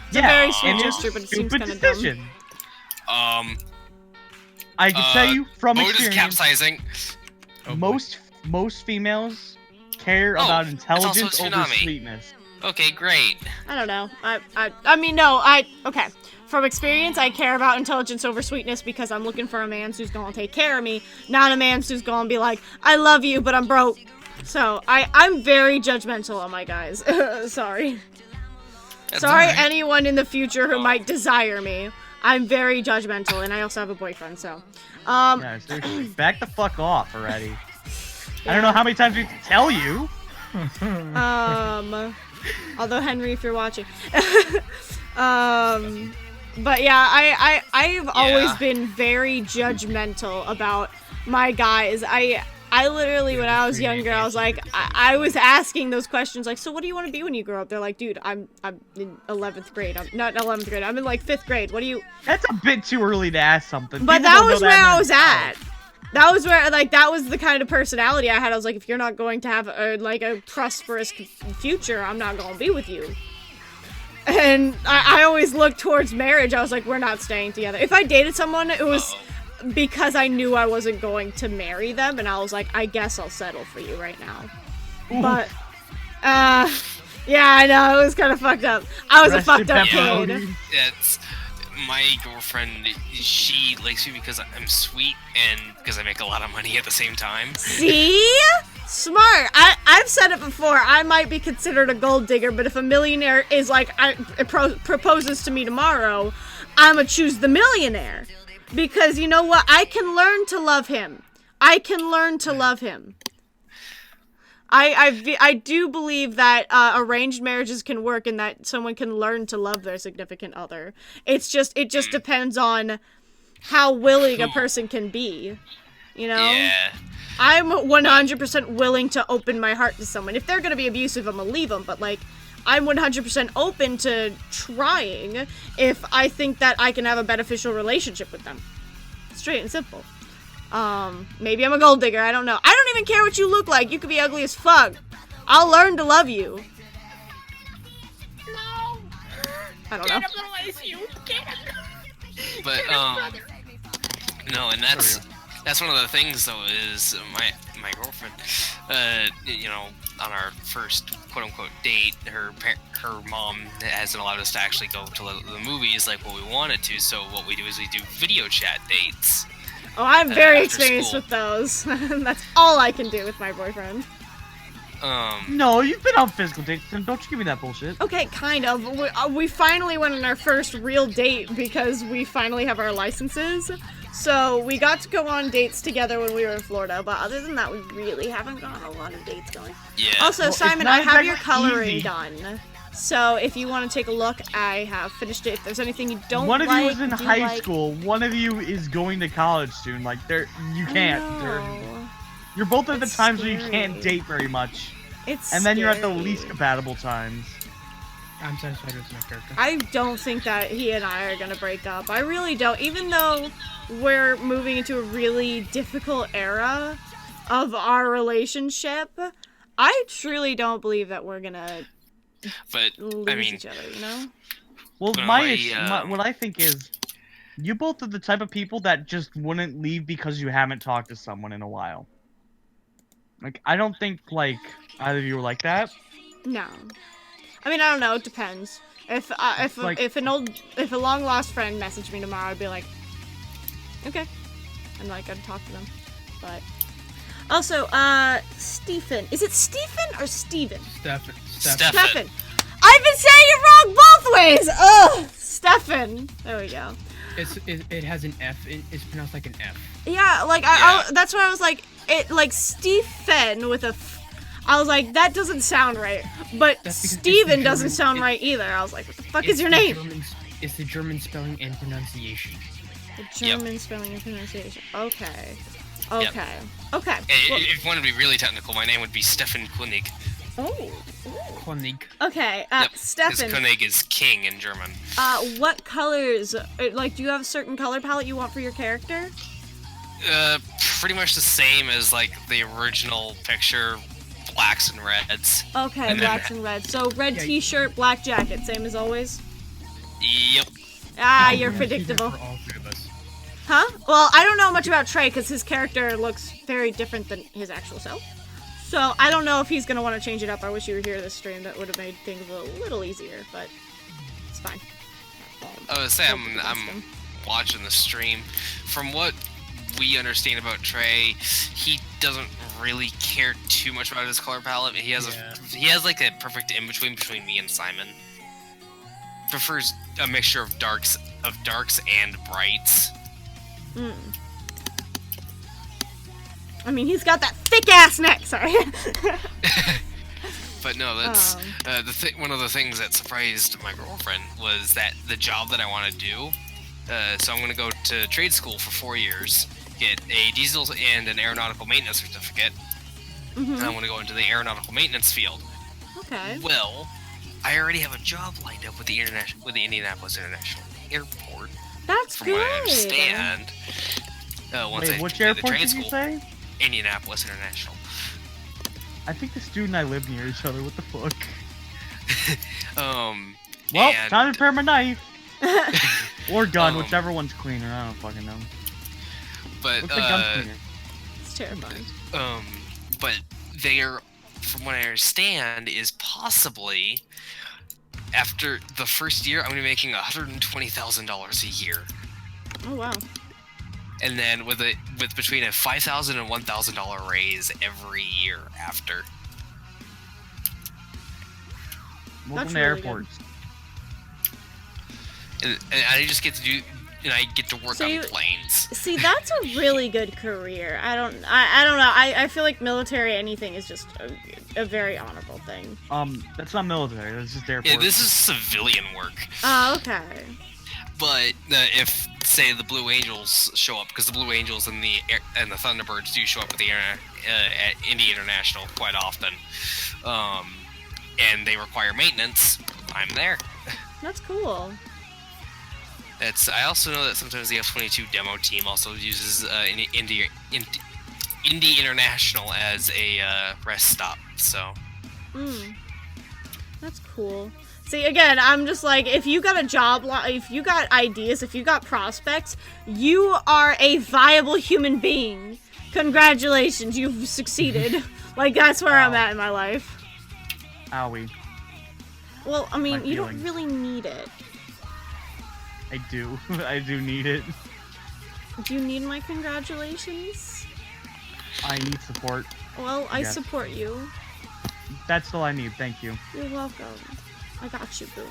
It's a very sweet
and it's
gesture, but it seems
stupid
kind of dumb.
decision.
I
I can tell you from
Boat is
experience.
capsizing. Oh, boy.
Most females care
Oh,
about
it's also
intelligence over
tsunami.
sweetness.
Okay, great.
I don't know. I mean, no. Okay. From experience, I care about intelligence over sweetness because I'm looking for a man who's gonna take care of me, not a man who's gonna be like, I love you, but I'm broke. So I'm very judgmental on my guys. Sorry.
That's
Sorry,
alright.
anyone in the future who
Oh.
might desire me. I'm very judgmental, and I also have a boyfriend. So,
Yeah, seriously, back the fuck off already. I don't know how many times we have to tell you.
Although Henry, if you're watching, but yeah, I've always been very judgmental about my guys. I literally, when I was younger, I was like, I was asking those questions, like, so what do you want to be when you grow up? They're like, dude, I'm in 11th grade. I'm not in 11th grade. I'm in like 5th grade. What do you?
That's a bit too early to ask something.
But
People
that
don't know
was where I
in
was
their
at. That was where, like, that was the kind of personality I had. I was like, if you're not going to have a prosperous future, I'm not going to be with you. And I always looked towards marriage. I was like, we're not staying together. If I dated someone, it was because I knew I wasn't going to marry them, and I was like, I guess I'll settle for you right now.
Ooh.
But, yeah, I know, it was kind of fucked up. I was
Rest
a
in
fucked up
pepperoni.
kid.
It's my girlfriend. She likes me because I'm sweet and because I make a lot of money at the same time.
See? Smart. I've said it before. I might be considered a gold digger, but if a millionaire is like, proposes to me tomorrow, I'ma choose the millionaire. Because you know what? I can learn to love him. I can learn to love him. I do believe that arranged marriages can work and that someone can learn to love their significant other. It just depends on how willing a person can be. You know?
Yeah.
I'm 100% willing to open my heart to someone. If they're gonna be abusive, I'm gonna leave them. But like, I'm 100% open to trying if I think that I can have a beneficial relationship with them. Straight and simple. Maybe I'm a gold digger. I don't know. I don't even care what you look like. You could be ugly as fuck. I'll learn to love you.
No.
I don't know.
But no, and that's one of the things though is my girlfriend. You know, on our first quote unquote date, her mom hasn't allowed us to actually go to the movies like what we wanted to. So what we do is we do video chat dates.
Oh, I'm very
after
experienced
school.
with those. That's all I can do with my boyfriend.
No, you've been on physical dates, and don't you give me that bullshit.
Okay, kind of. We finally went on our first real date because we finally have our licenses. So we got to go on dates together when we were in Florida, but other than that, we really haven't gone on a lot of dates going.
Yeah.
Also,
Well,
Simon,
it's not
I have your
exactly
coloring
easy.
done. So if you want to take a look, I have finished it. If there's anything you don't
One of
like,
you is in
do
high
like-
school. One of you is going to college soon. Like, you can't.
No.
You're both at the
It's
times where you can't
scary.
date very much.
It's
And then you're at the
scary.
least compatible times.
I'm satisfied with my character.
I don't think that he and I are gonna break up. I really don't. Even though we're moving into a really difficult era of our relationship, I truly don't believe that we're gonna
But
lose
I mean,
each other, you know?
Well,
Well,
what I think is, you both are the type of people that just wouldn't leave because you haven't talked to someone in a while. Like, I don't think, like, either of you are like that.
No. I mean, I don't know. It depends. If
Like-
if a long lost friend messaged me tomorrow, I'd be like, okay, and like I'd talk to them. But also, Stephen. Is it Stephen or Steven?
Stefan.
Stefan. I've been saying it wrong both ways. Ugh, Stefan. There we go.
It has an F. It's pronounced like an F.
Yeah, like
Yeah.
that's why I was like, it like Stephen with a. I was like, that doesn't sound right. But
That's because it's
Steven
the
doesn't
German-
sound
it-
right either. I was like, what the fuck
It's
is your
the
name?
It's the German spelling and pronunciation.
The German spelling and pronunciation. Okay. Okay. Okay. Well,
if you want to be really technical, my name would be Stefan König.
oh.
Koenig.
Okay.
Yep, because
Stefan.
König is king in German.
What colors? Like, do you have a certain color palette you want for your character?
Pretty much the same as like the original picture, blacks and reds.
Okay,
And then-
blacks and reds. So red
Yeah,
T-shirt, black jacket, same as always.
Yep.
Ah,
You
you're
can do that
predictable.
For all three of us.
Huh? Well, I don't know much about Trey because his character looks very different than his actual self. So I don't know if he's gonna want to change it up. I wish you were here this stream. That would have made things a little easier, but it's fine.
I would say
Hope against
I'm
him.
watching the stream. From what we understand about Trey, he doesn't really care too much about his color palette. He has he has like a perfect in between me and Simon. Prefers a mixture of darks and brights.
Mm. I mean, he's got that thick ass neck. Sorry.
But no, that's
Um.
one of the things that surprised my girlfriend was that the job that I want to do. So I'm going to go to trade school for 4 years, get a diesel and an aeronautical maintenance certificate, and I'm going to go into the aeronautical maintenance field.
Okay.
Well, I already have a job lined up with the Indianapolis International Airport.
That's
From
good.
what I understand, once I
Wait, which
complete the
airport
trade
did you
school,
say?
Indianapolis International.
I think the student and I live near each other. What the fuck?
Well,
Well, time to prepare my knife. Or gun,
Um,
whichever one's cleaner. I don't fucking know.
but
What's the gun cleaner?
It's terrifying.
But they're, from what I understand, is possibly after the first year, I'm gonna be making $120,000 a year,
Oh wow.
and then with between a $5,000 and $1,000 raise every year after.
Welcome
That's
to
really
airports.
And I just get to do, and I get to work
So
on
you-
planes.
See, that's a really good career. I don't know. I feel like military anything is just a very honorable thing.
That's not military. That's just airport.
Yeah, this is civilian work.
Oh, okay.
But if say the Blue Angels show up, because the Blue Angels and the Thunderbirds do show up at the at Indy International quite often, and they require maintenance, I'm there.
That's cool.
I also know that sometimes the F-22 demo team also uses Indy International as a rest stop. So
That's cool. See, again, I'm just like, if you got a job, if you got ideas, if you got prospects, you are a viable human being. Congratulations, you've succeeded. Like, that's where I'm at in my life.
Owie.
Well, I mean,
My
you don't
feelings.
really need it.
I do. I do need it.
Do you need my congratulations?
I need support.
Well, I
Yes.
support you.
That's all I need. Thank you.
You're welcome. I got you, boo.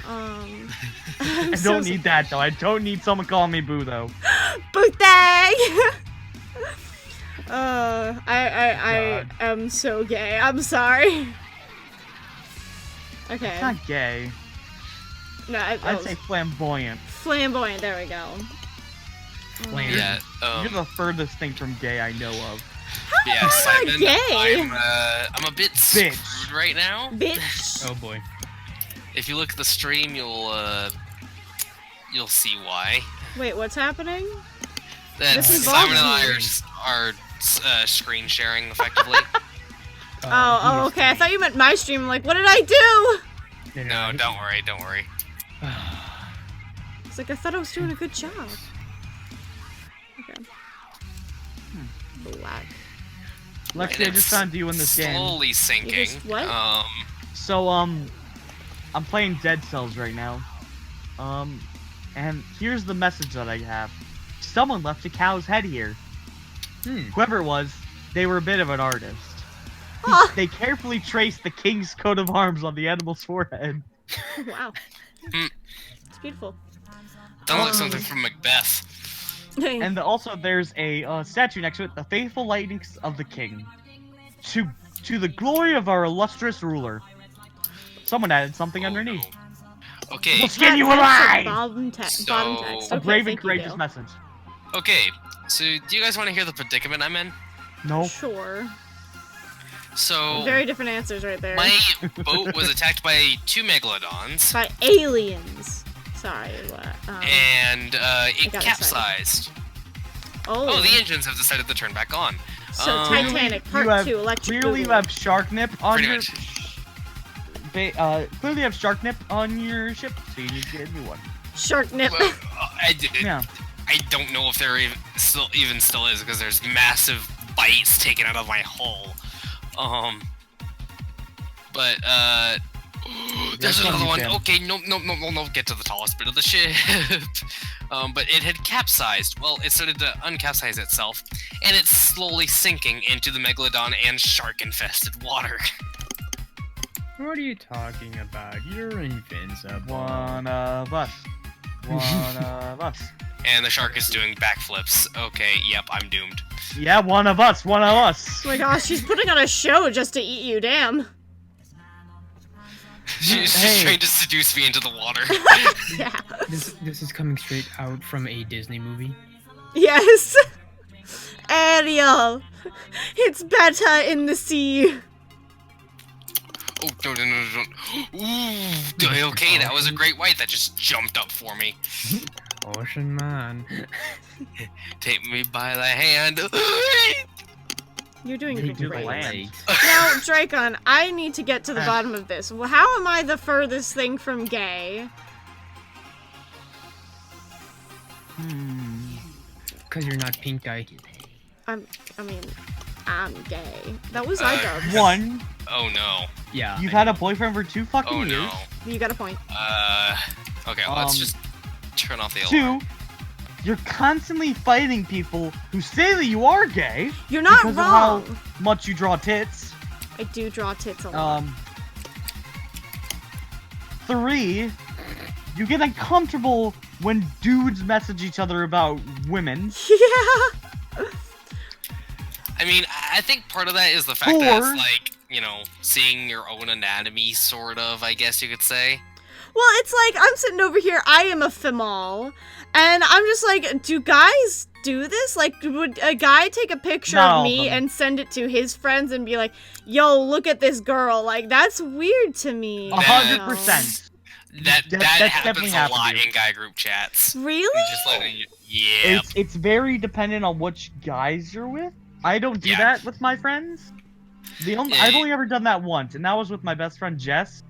I don't need that though. I don't need someone calling me boo though.
Bootag! I am so gay. I'm sorry. Okay.
It's not gay.
No,
I'd say flamboyant.
flamboyant. There we go.
Flanders.
Yeah.
You're the furthest thing from gay I know of.
Yeah,
am I
Simon.
gay?
I'm a bit
Bitch.
screwed right now.
Bitch.
Oh boy.
If you look at the stream, you'll see why.
Wait, what's happening?
That
This involves
Simon and I
me.
are screen sharing effectively.
Oh, okay. I thought you meant my stream. Like, what did I do?
No, don't worry, don't worry.
It's like I thought I was doing a good job. Okay. Black.
Lexi, I just found you in this game.
Slowly sinking.
just what?
So, I'm playing Dead Cells right now. And here's the message that I have. Someone left a cow's head here. Whoever it was, they were a bit of an artist.
Ah.
They carefully traced the king's coat of arms on the animal's forehead.
Wow.
Hmm.
It's beautiful.
Sounds like something from Macbeth.
And also, there's a statue next to it, the faithful lightnings of the king. To the glory of our illustrious ruler. Someone added something underneath.
No. Okay.
We'll skin you
That's
alive!
Bottom, text.
So-
Bottom text.
A
Okay,
brave and
thank you,
courageous
Dale.
message.
Okay. So, do you guys want to hear the predicament I'm in?
No.
Sure.
So,
Very different answers right there.
my boat was attacked by 2 megalodons,
By aliens. Sorry, what?
and it
got
capsized.
Oh,
Oh, the engines have decided to turn back on.
so
Um,
Titanic Part
You have-
2, Electric
Clearly, you
Boogaloo.
have shark nip on
Pretty
your.
much.
Clearly, you have shark nip on your ship, so you need to get a new one.
Shark Nip.
Well,
Yeah.
I don't know if there even still is because there's massive bites taken out of my hull. But there's
That's
another
on
one.
you, Tim.
Okay, no, get to the tallest bit of the ship. But it had capsized. Well, it started to uncapsize itself, and it's slowly sinking into the megalodon and shark-infested water.
What are you talking about? You're invincible.
One of us. One of us.
And the shark is doing backflips. Okay, yep, I'm doomed.
Yeah, one of us. One of us.
Oh my gosh, she's putting on a show just to eat you, damn.
She's
Hey.
trying to seduce me into the water.
Yeah.
This is coming straight out from a Disney movie.
Yes. Ariel. It's better in the sea.
Oh, no. Ooh, okay, that was a great white that just jumped up for me.
Ocean Man.
Take me by the hand.
You're doing
They do
great.
land.
Now, Dracon, I need to get to the bottom of this. Well, how am I the furthest thing from gay?
Because you're not pink eye.
I'm gay. That was iDubbbz.
One,
Oh no.
Yeah.
you've
I
had
know.
a boyfriend for 2 fucking
Oh
years.
no.
You got a point.
Okay, let's
Um,
just turn off the alarm.
2, you're constantly fighting people who say that you are gay
You're not
because
wrong.
of how much you draw tits.
I do draw tits a lot.
3, you get uncomfortable when dudes message each other about women.
Yeah.
I mean, I think part of that is the fact that
4,
it's like, you know, seeing your own anatomy, sort of, I guess you could say.
Well, it's like I'm sitting over here. I am a female, and I'm just like, do guys do this? Like, would a guy take a picture
Not
of
all
me
of them.
and send it to his friends and be like, "Yo, look at this girl"? Like, that's weird to me. you
100%.
That
That's
happens
definitely
a
happened
lot
to you.
in guy group chats.
know? Really?
Just letting you, yeah.
It's very dependent on which guys you're with. I don't do
Yeah.
that with my friends. I've only ever done that once, and that was with my best friend Jess,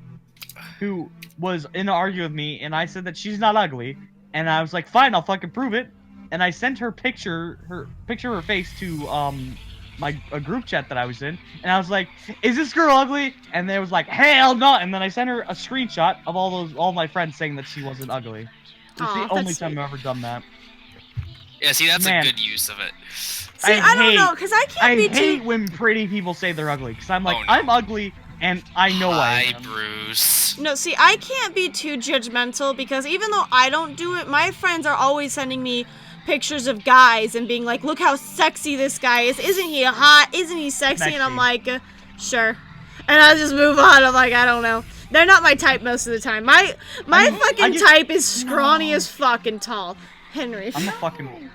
who was in an argument with me, and I said that she's not ugly, and I was like, fine, I'll fucking prove it, and I sent her picture of her face to a group chat that I was in, and I was like, "Is this girl ugly?" And they was like, "Hell no!" And then I sent her a screenshot of all my friends saying that she wasn't ugly. It's
Aw,
the only
that's
time
sweet.
I've ever done that.
Yeah, see, that's
Man.
a good use of it.
See, I don't know, because I can't be
hate
too...
when pretty people say they're ugly, because I'm like,
Oh, no.
I'm ugly, and I know I
Hi,
am.
Bruce.
No, see, I can't be too judgmental, because even though I don't do it, my friends are always sending me pictures of guys and being like, look how sexy this guy is. Isn't he hot? Isn't he sexy? And I'm like, sure. And I just move on. I'm like, I don't know. They're not my type most of the time. My fucking type is scrawny as fuck and tall. Henry.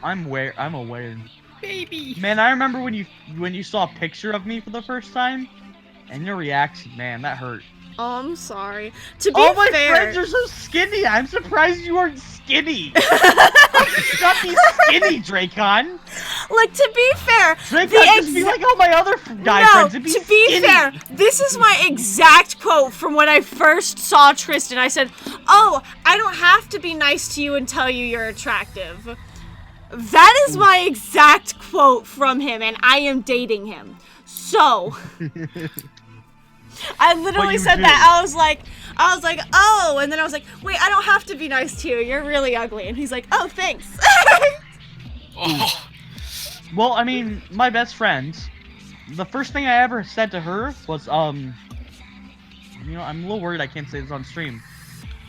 I'm aware.
Baby.
Man, I remember when you saw a picture of me for the first time, and your reaction, man, that hurt.
Oh, I'm sorry. To be
All my
fair,
friends are so skinny. I'm surprised you aren't skinny. Not be skinny, Dracon.
like, to be fair,
Dracon just be like all my other guy friends. And be
to be
skinny.
fair, this is my exact quote from when I first saw Tristan. I said, "Oh, I don't have to be nice to you and tell you you're attractive." That is my exact quote from him, and I am dating him. So, I literally said that. I was like, oh, and then I was like, wait, I don't have to be nice to you. You're really ugly. And he's like, oh, thanks.
Oh.
Well, I mean, my best friend, the first thing I ever said to her was, I'm a little worried I can't say this on stream.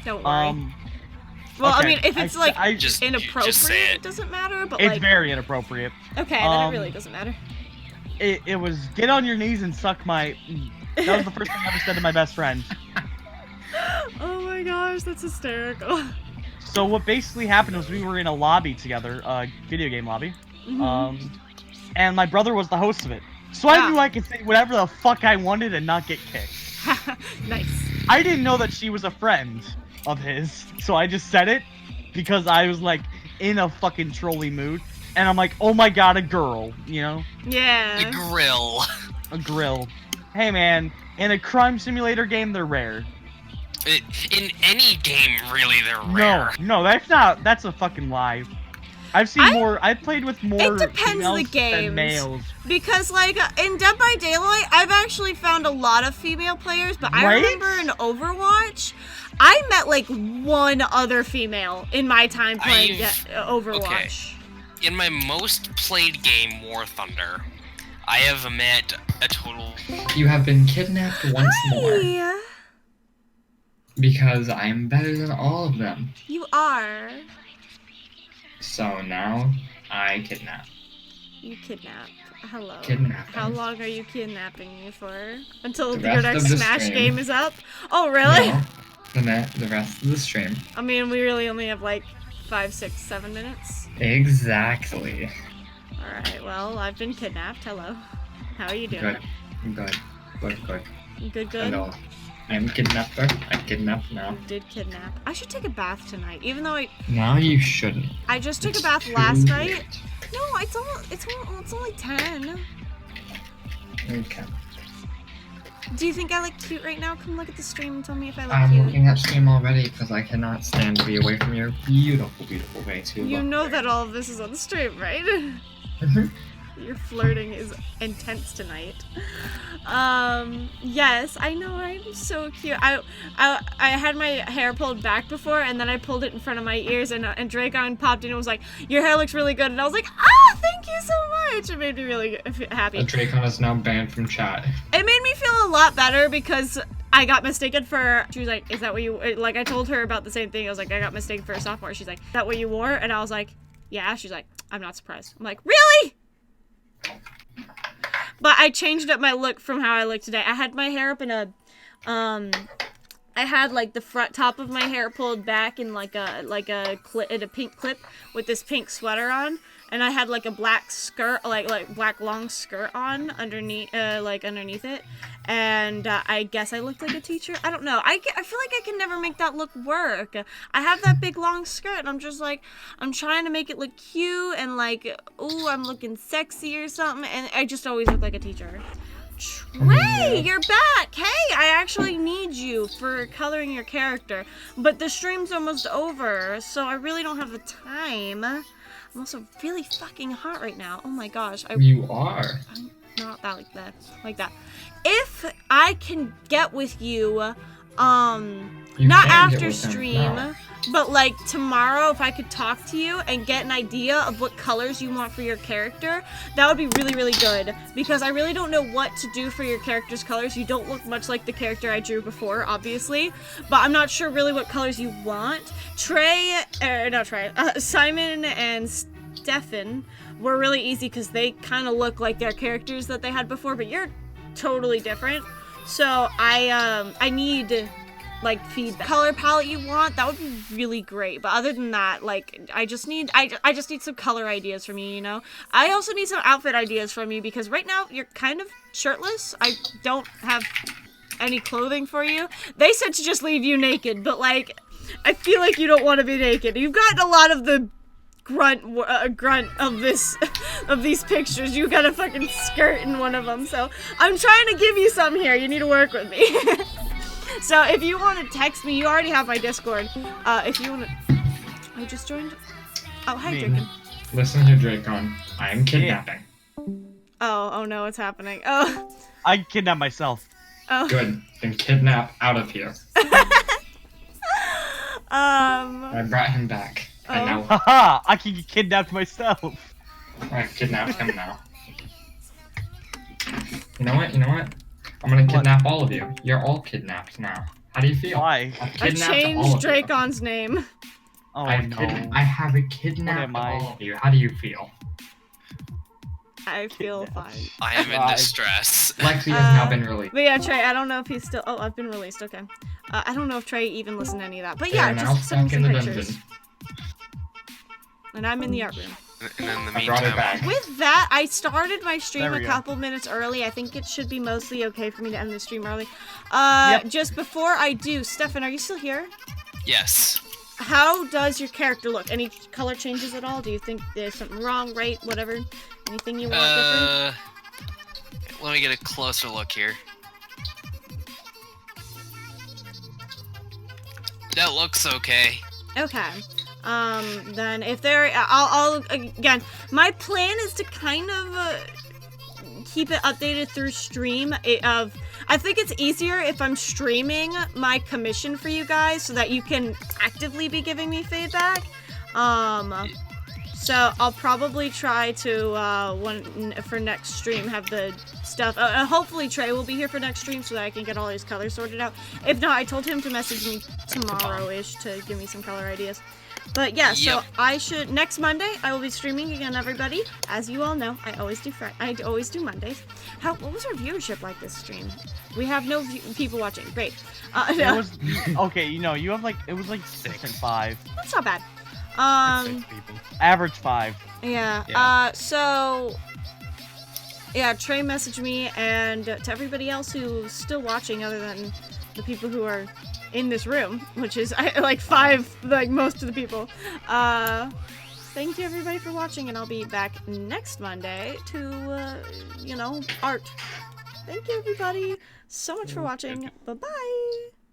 Don't worry. Well,
okay.
I mean, if it's
Just
inappropriate,
say
it doesn't matter. But
It's
like,
very inappropriate.
okay, then it really doesn't matter.
It was get on your knees and suck my. That was the first thing I ever said to my best friend.
Oh my gosh, that's hysterical.
So what basically happened was we were in a lobby together, video game lobby, and my brother was the host of it. So I knew I could say whatever the fuck I wanted and not get kicked.
Nice.
I didn't know that she was a friend of his, so I just said it because I was like in a fucking trolly mood, and I'm like, oh my god, a girl, you know?
Yeah.
The grill.
A grill. Hey man, in a crime simulator game, they're rare.
In any game, really, they're rare.
No, that's a fucking lie. I've played with more
It depends
females
the
than
games.
males.
Because, like, in Dead by Daylight, I've actually found a lot of female players, but I remember in Overwatch, I met, like, one other female in my time playing Overwatch.
Okay. In my most played game, War Thunder, I have met a total...
You have been kidnapped once more.
Yeah.
Because I am better than all of them.
You are.
So now, I kidnap.
You kidnap. Hello.
Kidnapping.
How long are you kidnapping me for? Until
The
your
rest
next
of the
Smash
stream.
game is up? Oh, really?
No, the rest of the stream.
I mean, we really only have like 5, 6, 7 minutes.
Exactly.
Alright, well, I've been kidnapped. Hello. How are you doing?
Good.
Good.
Hello. I'm kidnapper. I'm kidnapped now.
You did kidnap. I should take a bath tonight, even though
Now you shouldn't.
I just took
It's
a bath
too
last night.
late.
No, it's only 10.
Okay.
Do you think I look cute right now? Come look at the stream and tell me if I look
I'm
cute.
looking at stream already because I cannot stand to be away from your beautiful, beautiful way to
You
look.
know that all of this is on the stream, right?
Mhm.
Your flirting is intense tonight. Yes, I know, I'm so cute. I had my hair pulled back before, and then I pulled it in front of my ears, and Dracon popped in and was like, your hair looks really good, and I was like, ah, thank you so much. It made me really happy.
Dracon is now banned from chat.
It made me feel a lot better because I got mistaken for, she was like, is that what you, like, I told her about the same thing. I was like, I got mistaken for a sophomore. She's like, is that what you wore? And I was like, yeah. She's like, I'm not surprised. I'm like, really? But I changed up my look from how I look today. I had my hair up in a, I had like the front top of my hair pulled back in like a clip, in a pink clip with this pink sweater on, and I had like a black skirt, like black long skirt on underneath, underneath it, and I guess I looked like a teacher. I don't know. I feel like I can never make that look work. I have that big long skirt, and I'm just like, I'm trying to make it look cute and like, ooh, I'm looking sexy or something, and I just always look like a teacher. Trey, you're back! Hey, I actually need you for coloring your character, but the stream's almost over, so I really don't have the time. I'm also really fucking hot right now. Oh my gosh.
You are.
I'm not that like that. If I can get with you,
You
not
can get
after
with him
stream,
now.
but like tomorrow, if I could talk to you and get an idea of what colors you want for your character, that would be really, really good. Because I really don't know what to do for your character's colors. You don't look much like the character I drew before, obviously, but I'm not sure really what colors you want. Simon and Stefan were really easy because they kind of look like their characters that they had before, but you're totally different. So I need like feedback. Color palette you want, that would be really great. But other than that, like I just need some color ideas from you, you know? I also need some outfit ideas from you because right now you're kind of shirtless. I don't have any clothing for you. They said to just leave you naked, but like I feel like you don't want to be naked. You've gotten a lot of the grunt of these pictures. You got a fucking skirt in one of them, so I'm trying to give you some here. You need to work with me. So if you want to text me, you already have my Discord. If you want to, I just joined. Oh, hi, Draken.
Listen here, Dracon. I am kidnapping.
Oh no, what's happening? Oh.
I kidnapped myself.
Oh.
Good. Then kidnap out of here. I brought him back. And now
Haha! I can get kidnapped myself.
I've kidnapped him now. You know what? I'm gonna kidnap all of you. You're all kidnapped now. How do you feel?
Why?
I've
I
kidnapped all
changed
of you.
Dracon's name.
Oh
I
no.
have
What
kidnapped
am I?
all of you. How do you feel?
I feel fine.
I am in distress.
Lexi has now been released.
But yeah, Trey, I don't know if he's still. Oh, I've been released. Okay. I don't know if Trey even listened to any of that. But
They
yeah,
are now
just send me
stuck in
some
the
pictures.
dungeon.
And I'm in the art room.
And in the
I brought it
meantime,
back.
With that, I started my stream
There we
a
go.
couple minutes early. I think it should be mostly okay for me to end the stream early.
Yep.
Just before I do, Stefan, are you still here?
yes.
How does your character look? Any color changes at all? Do you think there's something wrong, right, whatever? Anything you want different?
Let me get a closer look here. That looks okay.
Okay. Then if there, I'll again, my plan is to kind of keep it updated through stream. I think it's easier if I'm streaming my commission for you guys so that you can actively be giving me feedback. So I'll probably try to for next stream have the stuff. Hopefully Trey will be here for next stream so that I can get all his colors sorted out. If not, I told him to message me tomorrow-ish to give me some color ideas. But yeah, so
Yep.
next Monday I will be streaming again, everybody. As you all know, I always do Mondays. What was our viewership like this stream? We have no people watching. Great.
It was okay. You know, you have it was like 6 and 5.
That's not bad.
6 people.
Average 5.
Yeah.
Yeah.
So yeah, Trey messaged me, and to everybody else who's still watching, other than the people who are in this room, which is like 5, like most of the people. Thank you everybody for watching, and I'll be back next Monday to art. Thank you everybody so much for watching. Bye bye.